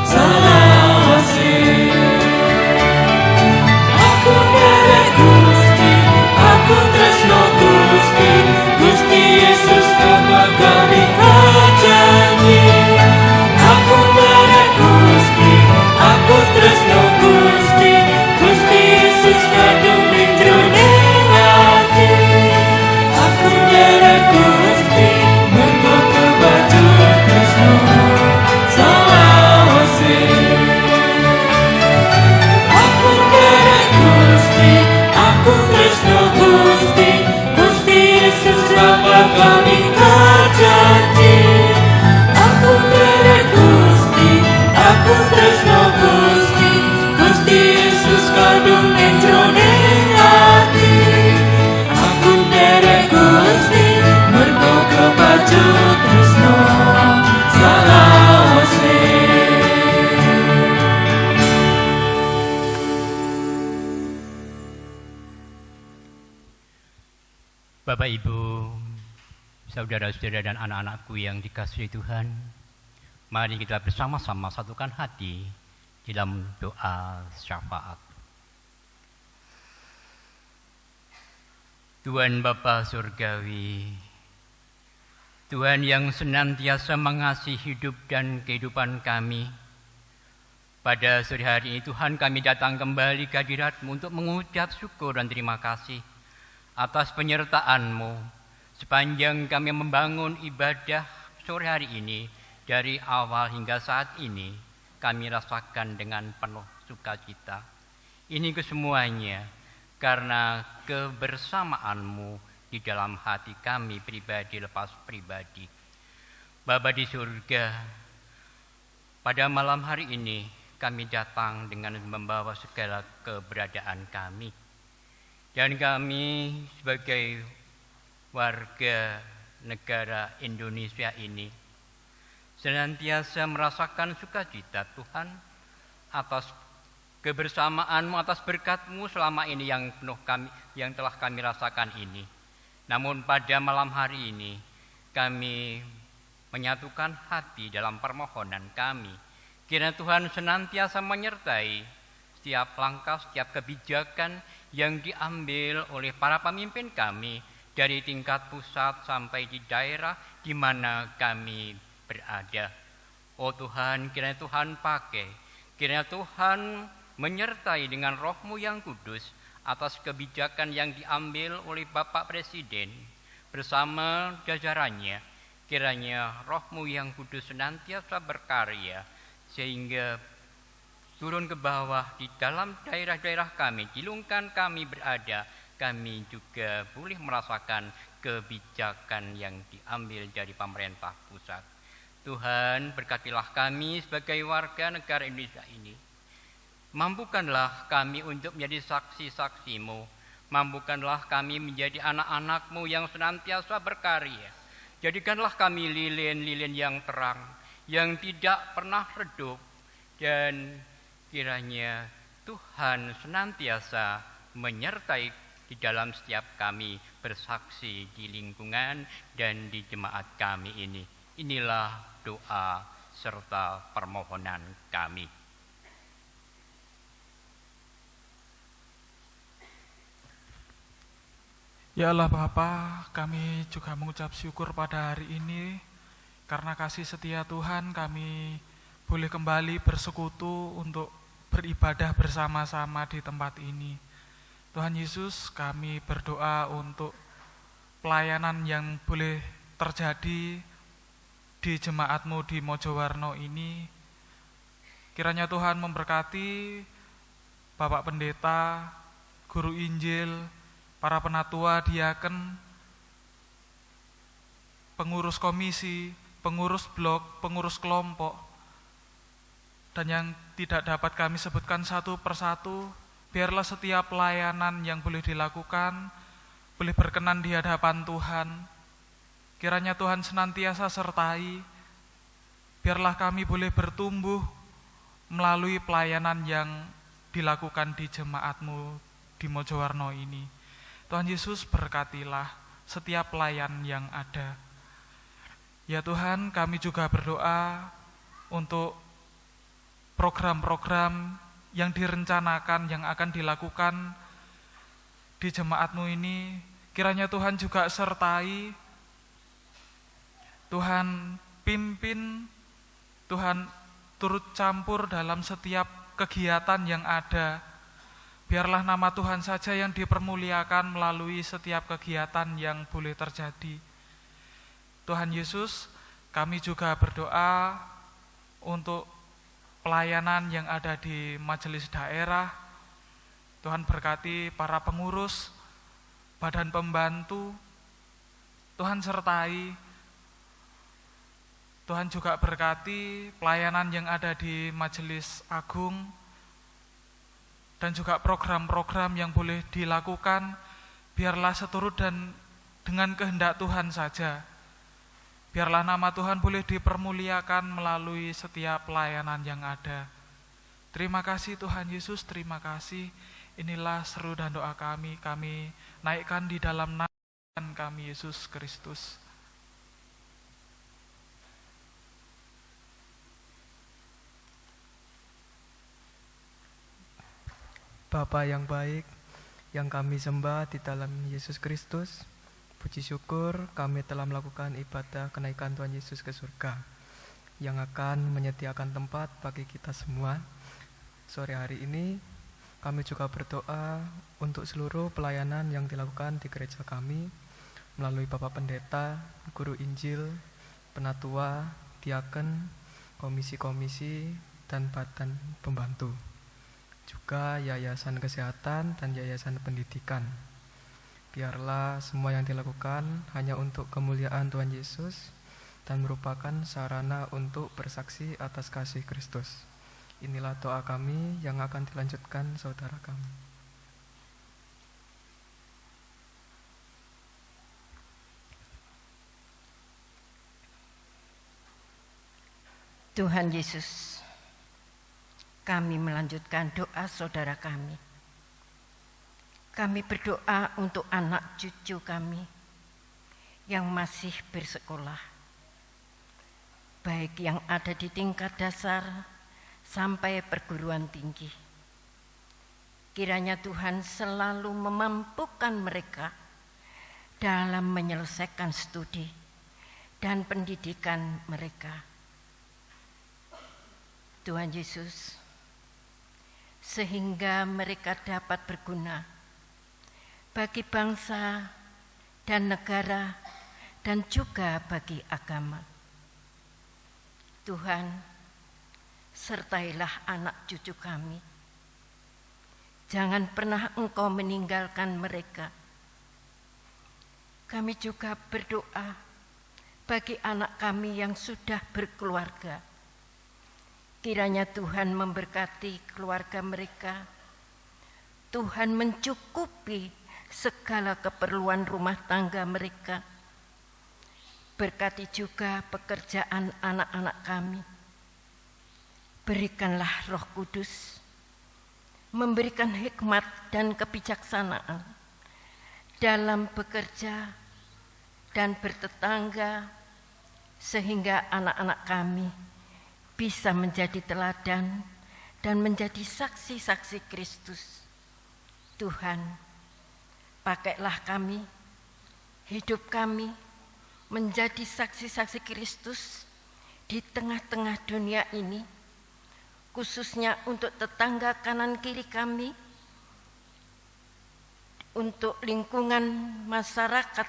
salawase. Aku nderek Gusti, aku tresno Gusti, Gusti Yesus bakal ninggal janji. Aku nderek Gusti, aku tresno Gusti, Gusti Yesus kadung ning jroning ati. Aku nderek Gusti mergo kebacut tresno salawase. Aku nderek Gusti, aku tresno Gusti, Gusti Yesus bakal ninggal janji. Aku nderek Gusti, aku tresno Gusti, Gusti Yesus kadung ning jroning ati. Aku nderek Gusti mergo kebacut tresno salawase. Bapak Ibu, saudara-saudara dan anak-anakku yang dikasihi Tuhan, mari kita bersama-sama satukan hati dalam doa syafaat. Tuhan Bapa Surgawi, Tuhan yang senantiasa mengasihi hidup dan kehidupan kami, pada sore hari ini Tuhan kami datang kembali ke hadirat-Mu untuk mengucap syukur dan terima kasih atas penyertaan-Mu sepanjang kami membangun ibadah sore hari ini. Dari awal hingga saat ini kami rasakan dengan penuh sukacita. Ini kesemuanya karena kebersamaan-Mu di dalam hati kami pribadi lepas pribadi. Bapa di surga, pada malam hari ini kami datang dengan membawa segala keberadaan kami. Dan kami sebagai warga negara Indonesia ini senantiasa merasakan sukacita Tuhan atas kebersamaan-Mu, atas berkat-Mu selama ini yang telah kami rasakan ini. Namun pada malam hari ini kami menyatukan hati dalam permohonan kami. Kiranya Tuhan senantiasa menyertai setiap langkah, setiap kebijakan yang diambil oleh para pemimpin kami dari tingkat pusat sampai di daerah di mana kami berada. Oh Tuhan, kiranya Tuhan pakai, kiranya Tuhan menyertai dengan Roh-Mu yang kudus atas kebijakan yang diambil oleh Bapak Presiden bersama jajarannya. Kiranya Roh-Mu yang kudus senantiasa berkarya sehingga turun ke bawah di dalam daerah-daerah kami, di lingkungan kami berada, kami juga boleh merasakan kebijakan yang diambil dari pemerintah pusat. Tuhan, berkatilah kami sebagai warga negara Indonesia ini. Mampukanlah kami untuk menjadi saksi-saksi-Mu. Mampukanlah kami menjadi anak-anak-Mu yang senantiasa berkarya. Jadikanlah kami lilin-lilin yang terang, yang tidak pernah redup. Dan kiranya Tuhan senantiasa menyertai di dalam setiap kami bersaksi di lingkungan dan di jemaat kami ini. Inilah doa serta permohonan kami. Ya Allah Bapa, kami juga mengucap syukur pada hari ini Karena kasih setia Tuhan, kami boleh kembali bersekutu untuk beribadah bersama-sama di tempat ini. Tuhan Yesus, kami berdoa untuk pelayanan yang boleh terjadi di jemaat-Mu di Mojowarno ini. Kiranya Tuhan memberkati Bapak Pendeta, Guru Injil, para penatua, diaken, pengurus komisi, pengurus blok, pengurus kelompok, dan yang tidak dapat kami sebutkan satu persatu, biarlah setiap pelayanan yang boleh dilakukan, boleh berkenan di hadapan Tuhan. Kiranya Tuhan senantiasa sertai, biarlah kami boleh bertumbuh melalui pelayanan yang dilakukan di jemaat-Mu di Mojowarno ini. Tuhan Yesus, berkatilah setiap pelayan yang ada. Ya Tuhan, kami juga berdoa untuk program-program yang direncanakan, yang akan dilakukan di jemaat-Mu ini. Kiranya Tuhan juga sertai, Tuhan pimpin, Tuhan turut campur dalam setiap kegiatan yang ada. Biarlah nama Tuhan saja yang dipermuliakan melalui setiap kegiatan yang boleh terjadi. Tuhan Yesus, kami juga berdoa untuk pelayanan yang ada di majelis daerah. Tuhan berkati para pengurus, badan pembantu. Tuhan sertai. Tuhan juga berkati pelayanan yang ada di majelis agung dan juga program-program yang boleh dilakukan. Biarlah seturut dan dengan kehendak Tuhan saja. Biarlah nama Tuhan boleh dipermuliakan melalui setiap pelayanan yang ada. Terima kasih Tuhan Yesus, terima kasih. Inilah seru dan doa kami naikkan di dalam nama Tuhan kami Yesus Kristus. Bapa yang baik, yang kami sembah di dalam Yesus Kristus, puji syukur kami telah melakukan ibadah kenaikan Tuhan Yesus ke surga yang akan menyediakan tempat bagi kita semua. Sore hari ini kami juga berdoa untuk seluruh pelayanan yang dilakukan di gereja kami melalui Bapak Pendeta, Guru Injil, Penatua, Diaken, komisi-komisi, dan badan pembantu. Juga Yayasan Kesehatan dan Yayasan Pendidikan. Biarlah semua yang dilakukan hanya untuk kemuliaan Tuhan Yesus dan merupakan sarana untuk bersaksi atas kasih Kristus. Inilah doa kami yang akan dilanjutkan saudara kami. Tuhan Yesus, kami melanjutkan doa saudara kami. Kami berdoa untuk anak cucu kami yang masih bersekolah, baik yang ada di tingkat dasar sampai perguruan tinggi. Kiranya Tuhan selalu memampukan mereka dalam menyelesaikan studi dan pendidikan mereka. Tuhan Yesus, sehingga mereka dapat berguna bagi bangsa dan negara dan juga bagi agama. Tuhan, sertailah anak cucu kami. Jangan pernah Engkau meninggalkan mereka. Kami juga berdoa bagi anak kami yang sudah berkeluarga. Kiranya Tuhan memberkati keluarga mereka. Tuhan mencukupi segala keperluan rumah tangga mereka. Berkati juga pekerjaan anak-anak kami. Berikanlah Roh Kudus, memberikan hikmat dan kebijaksanaan dalam bekerja dan bertetangga, sehingga anak-anak kami bisa menjadi teladan dan menjadi saksi-saksi Kristus. Tuhan, pakailah kami, hidup kami, menjadi saksi-saksi Kristus di tengah-tengah dunia ini, khususnya untuk tetangga kanan kiri kami, untuk lingkungan masyarakat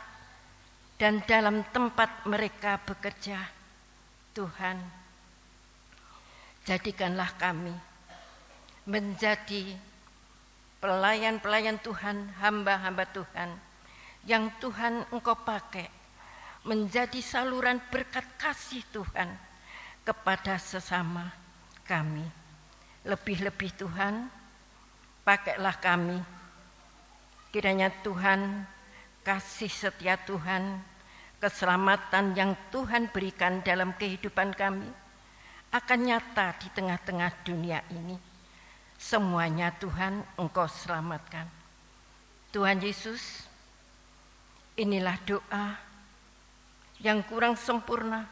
dan dalam tempat mereka bekerja. Tuhan, jadikanlah kami menjadi pelayan-pelayan Tuhan, hamba-hamba Tuhan yang Tuhan Engkau pakai menjadi saluran berkat kasih Tuhan kepada sesama kami. Lebih-lebih Tuhan, pakailah kami. Kiranya Tuhan, kasih setia Tuhan, keselamatan yang Tuhan berikan dalam kehidupan kami akan nyata di tengah-tengah dunia ini. Semuanya Tuhan Engkau selamatkan. Tuhan Yesus, inilah doa yang kurang sempurna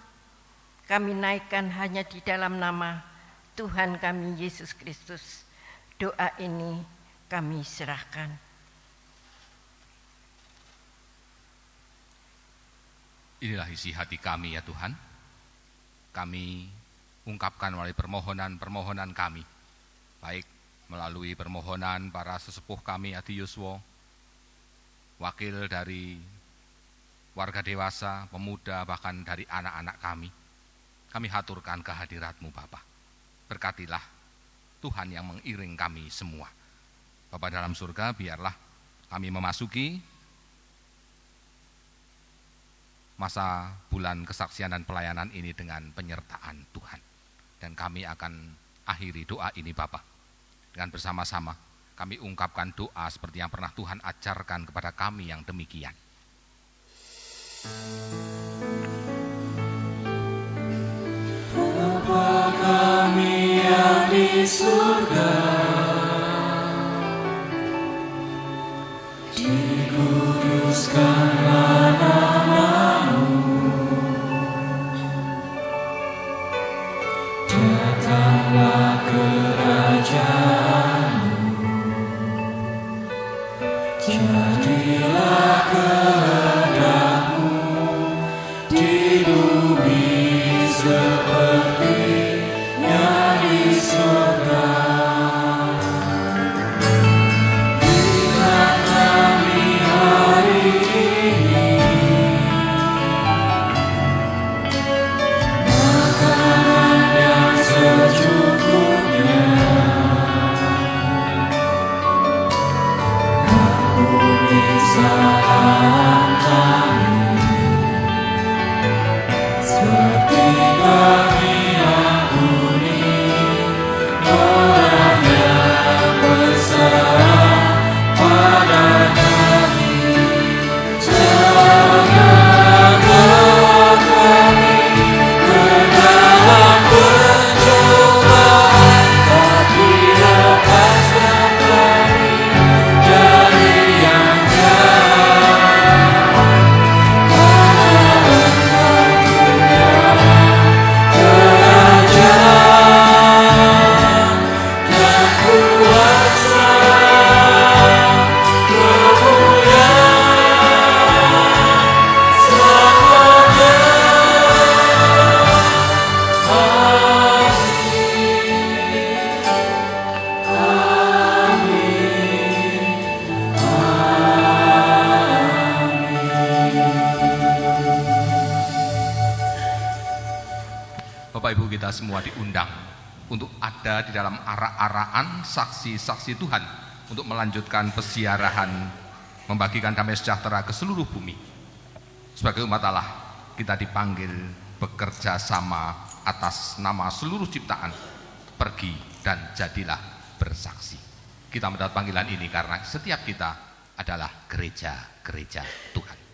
kami naikkan hanya di dalam nama Tuhan kami Yesus Kristus. Doa ini kami serahkan. Inilah isi hati kami ya Tuhan. Kami ungkapkan melalui permohonan-permohonan kami, baik melalui permohonan para sesepuh kami Adi Yuswo, wakil dari warga dewasa, pemuda, bahkan dari anak-anak kami. Kami haturkan kehadirat-Mu Bapa. Berkatilah Tuhan yang mengiring kami semua. Bapa dalam surga, biarlah kami memasuki masa bulan kesaksian dan pelayanan ini dengan penyertaan Tuhan. Dan kami akan akhiri doa ini Bapa. Dengan bersama-sama kami ungkapkan doa seperti yang pernah Tuhan ajarkan kepada kami yang demikian. Bapa kami yang di surga, dikuduskanlah nama-Mu, datanglah kerajaan-Mu, jadilah kehendak-Mu di bumi sepertinya di surga. Berikan kami hari ini makanan yang secukupnya. Ampuni kesalahan kami seperti kami ampuni orang yang bersalah pada kami. Jangan bawa kami ke dalam pencobaan, tapi lepaskan kami dari yang jahat. Kerajaan dan kuasa, kemuliaan selamanya. Bapak Ibu kita semua diundang untuk ada di dalam arak-arakan saksi-saksi Tuhan untuk melanjutkan pesiarahan membagikan damai sejahtera ke seluruh bumi. Sebagai umat Allah, kita dipanggil bekerja sama atas nama seluruh ciptaan. Pergi dan jadilah bersaksi. Kita mendapat panggilan ini karena setiap kita adalah gereja-gereja Tuhan.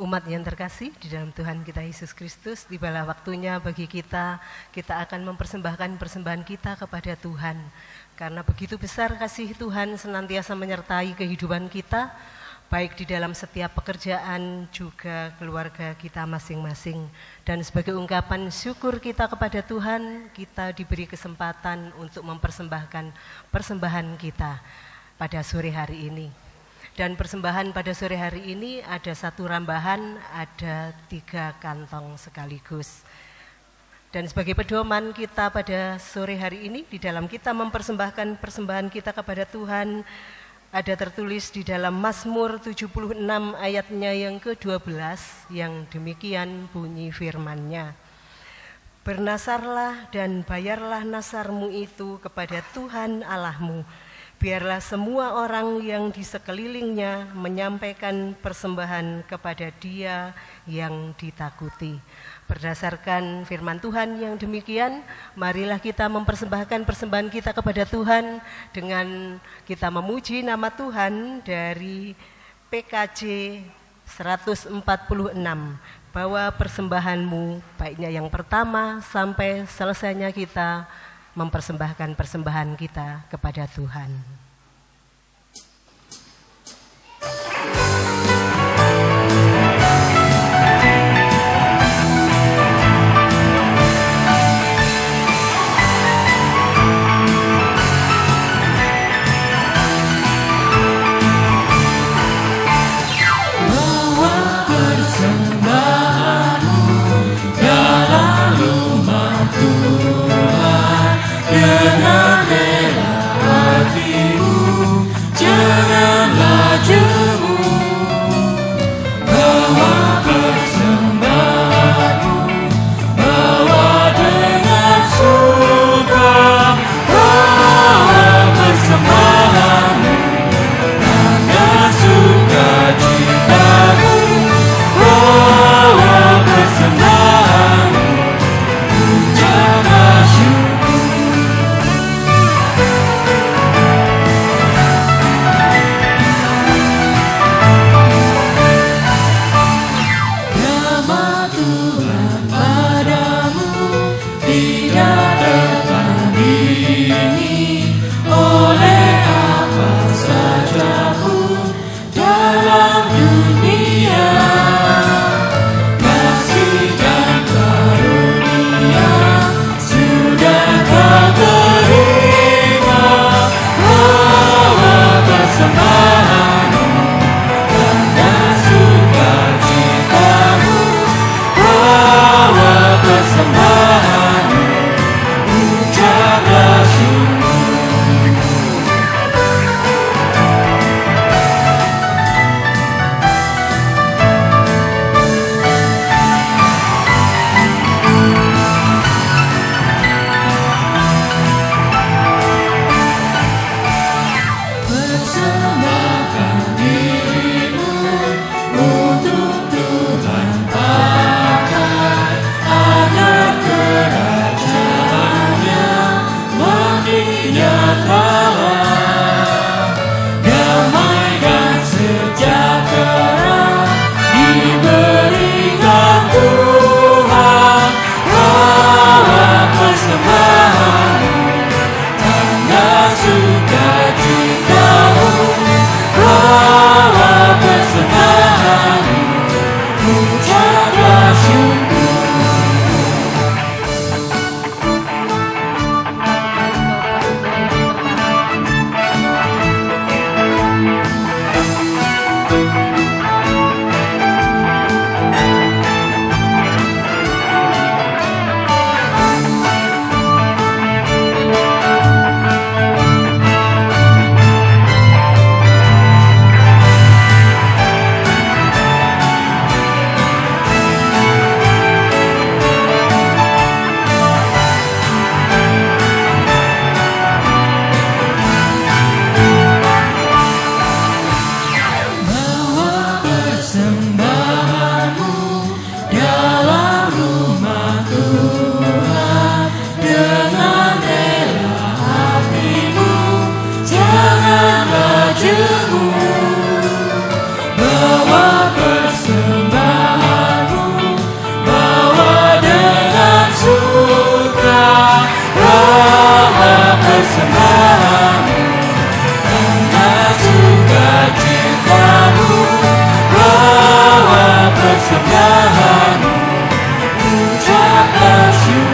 Umat yang terkasih di dalam Tuhan kita Yesus Kristus, tibalah waktunya bagi kita akan mempersembahkan persembahan kita kepada Tuhan. Karena begitu besar kasih Tuhan senantiasa menyertai kehidupan kita, baik di dalam setiap pekerjaan juga keluarga kita masing-masing. Dan sebagai ungkapan syukur kita kepada Tuhan, kita diberi kesempatan untuk mempersembahkan persembahan kita pada sore hari ini. Dan persembahan pada sore hari ini ada satu rambahan, ada 3 kantong sekaligus. Dan sebagai pedoman kita pada sore hari ini, di dalam kita mempersembahkan persembahan kita kepada Tuhan, ada tertulis di dalam Mazmur 76 ayatnya yang ke-12, yang demikian bunyi firman-Nya. Bernasarlah dan bayarlah nasarmu itu kepada Tuhan Allahmu. Biarlah semua orang yang di sekelilingnya menyampaikan persembahan kepada Dia yang ditakuti. Berdasarkan firman Tuhan yang demikian, marilah kita mempersembahkan persembahan kita kepada Tuhan dengan kita memuji nama Tuhan dari PKJ 146. Bahwa persembahanmu, baiknya yang pertama sampai selesainya kita mempersembahkan persembahan kita kepada Tuhan. Bawa persembahanmu dalam rumah Tuhan dengan rela hatimu. persembahanmu, tanda sukacitamu, bawa persembahanmu, ucaplah syukur.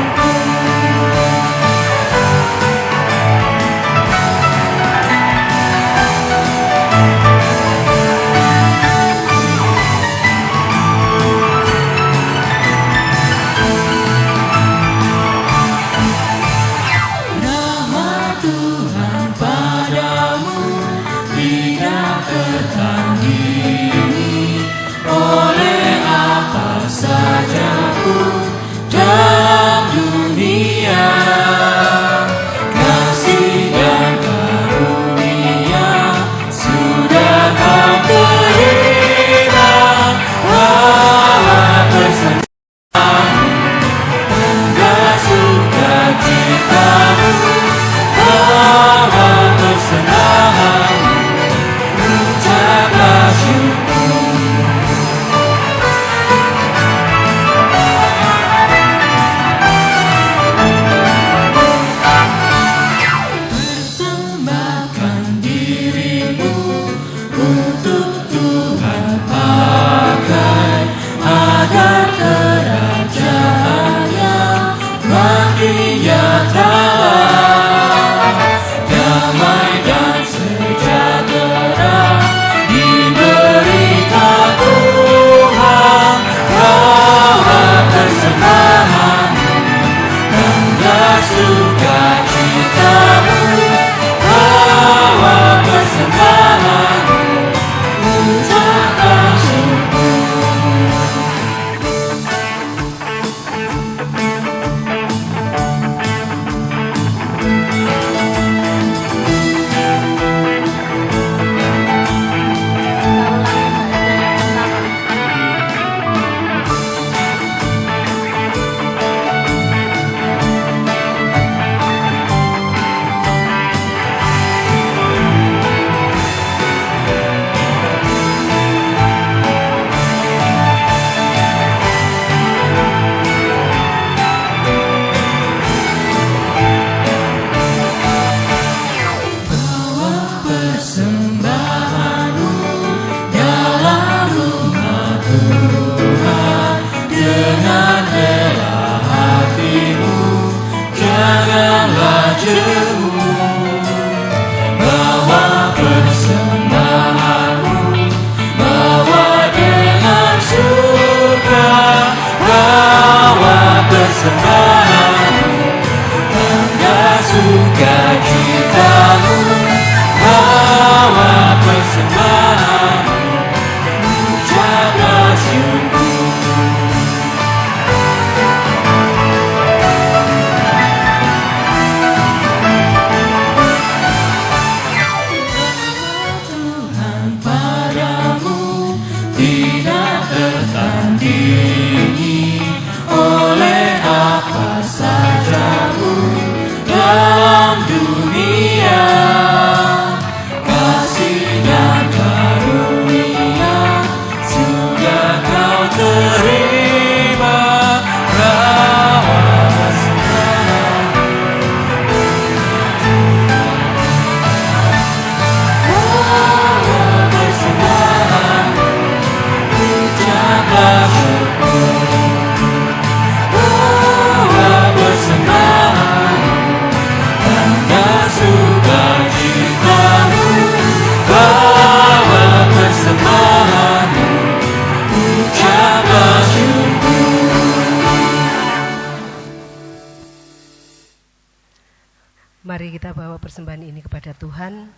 Mari kita bawa persembahan ini kepada Tuhan.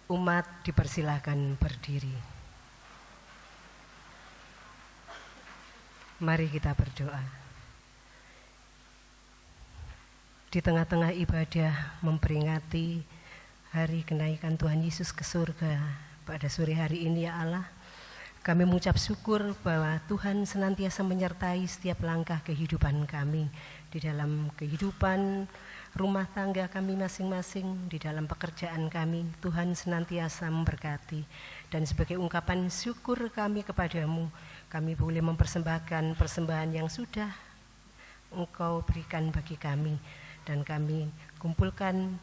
Umat dipersilakan berdiri. Mari kita berdoa. Di tengah-tengah ibadah memperingati hari kenaikan Tuhan Yesus ke surga pada sore hari ini, ya Allah, kami mengucap syukur bahwa Tuhan senantiasa menyertai setiap langkah kehidupan kami, di dalam kehidupan rumah tangga kami masing-masing, di dalam pekerjaan kami. Tuhan senantiasa memberkati, dan sebagai ungkapan syukur kami kepadamu, kami boleh mempersembahkan persembahan yang sudah Engkau berikan bagi kami, dan kami kumpulkan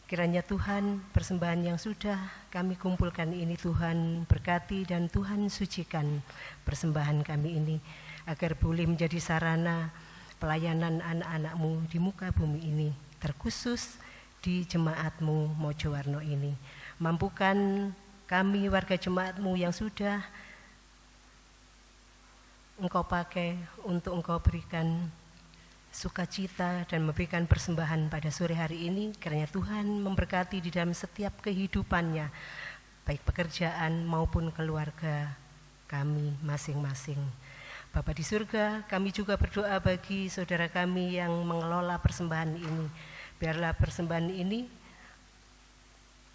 Kiranya Tuhan, persembahan yang sudah kami kumpulkan ini Tuhan berkati dan Tuhan sucikan persembahan kami ini, agar boleh menjadi sarana pelayanan anak-anak-Mu di muka bumi ini, terkhusus di jemaat-Mu Mojowarno ini. Mampukan kami warga jemaat-Mu yang sudah Engkau pakai untuk Engkau berikan sukacita dan memberikan persembahan pada sore hari ini. Kiranya Tuhan memberkati di dalam setiap kehidupannya, baik pekerjaan maupun keluarga kami masing-masing. Bapa di surga, kami juga berdoa bagi saudara kami yang mengelola persembahan ini. Biarlah persembahan ini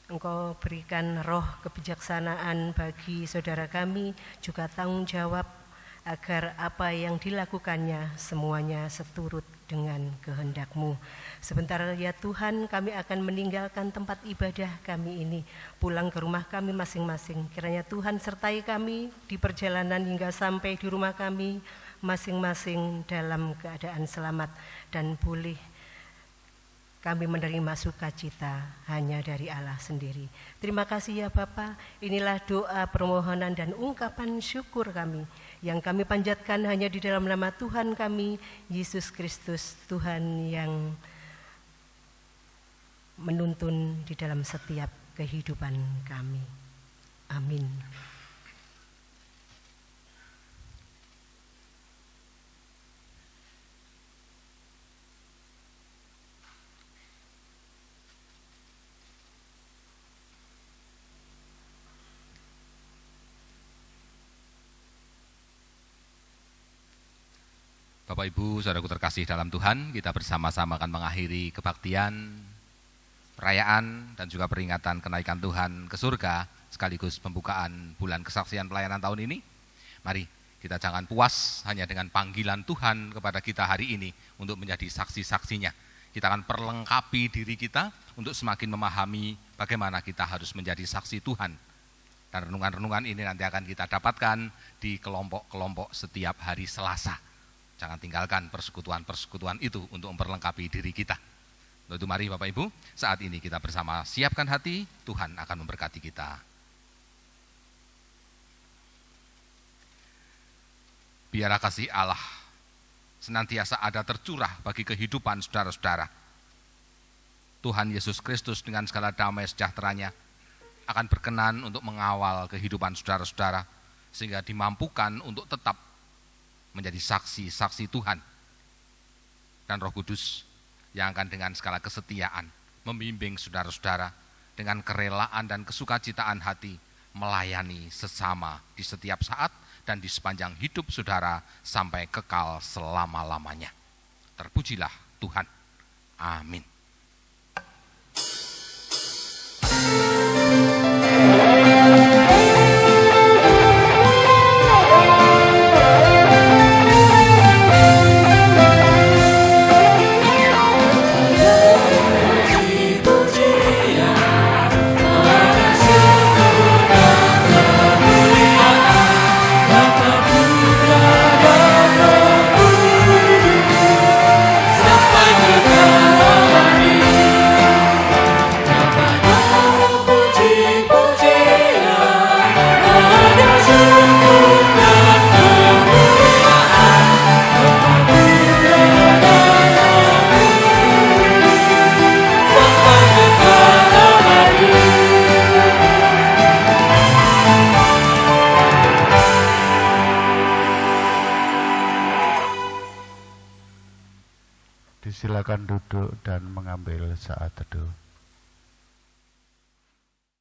Engkau berikan roh kebijaksanaan bagi saudara kami, juga tanggung jawab agar apa yang dilakukannya semuanya seturut dengan kehendak-Mu. Sebentar ya Tuhan, kami akan meninggalkan tempat ibadah kami ini, pulang ke rumah kami masing-masing. Kiranya Tuhan sertai kami di perjalanan hingga sampai di rumah kami masing-masing dalam keadaan selamat, dan boleh kami menerima sukacita hanya dari Allah sendiri. Terima kasih ya Bapa. Inilah doa, permohonan dan ungkapan syukur kami yang kami panjatkan hanya di dalam nama Tuhan kami, Yesus Kristus, Tuhan yang menuntun di dalam setiap kehidupan kami. Amin. Bapak Ibu, saudaraku terkasih dalam Tuhan, kita bersama-sama akan mengakhiri kebaktian, perayaan dan juga peringatan kenaikan Tuhan ke surga sekaligus pembukaan bulan kesaksian pelayanan tahun ini. Mari kita jangan puas hanya dengan panggilan Tuhan kepada kita hari ini untuk menjadi saksi-saksinya. Kita akan perlengkapi diri kita untuk semakin memahami bagaimana kita harus menjadi saksi Tuhan. Dan renungan-renungan ini nanti akan kita dapatkan di kelompok-kelompok setiap hari Selasa. Jangan tinggalkan persekutuan-persekutuan itu untuk memperlengkapi diri kita. Untuk itu mari Bapak Ibu, saat ini kita bersama siapkan hati, Tuhan akan memberkati kita. Biarlah kasih Allah senantiasa ada tercurah bagi kehidupan saudara-saudara. Tuhan Yesus Kristus dengan segala damai sejahteranya akan berkenan untuk mengawal kehidupan saudara-saudara, sehingga dimampukan untuk tetap menjadi saksi-saksi Tuhan. Dan Roh Kudus yang akan dengan segala kesetiaan membimbing saudara-saudara dengan kerelaan dan kesukacitaan hati melayani sesama di setiap saat dan di sepanjang hidup saudara sampai kekal selama-lamanya. Terpujilah Tuhan. Amin. Silakan duduk dan mengambil saat teduh.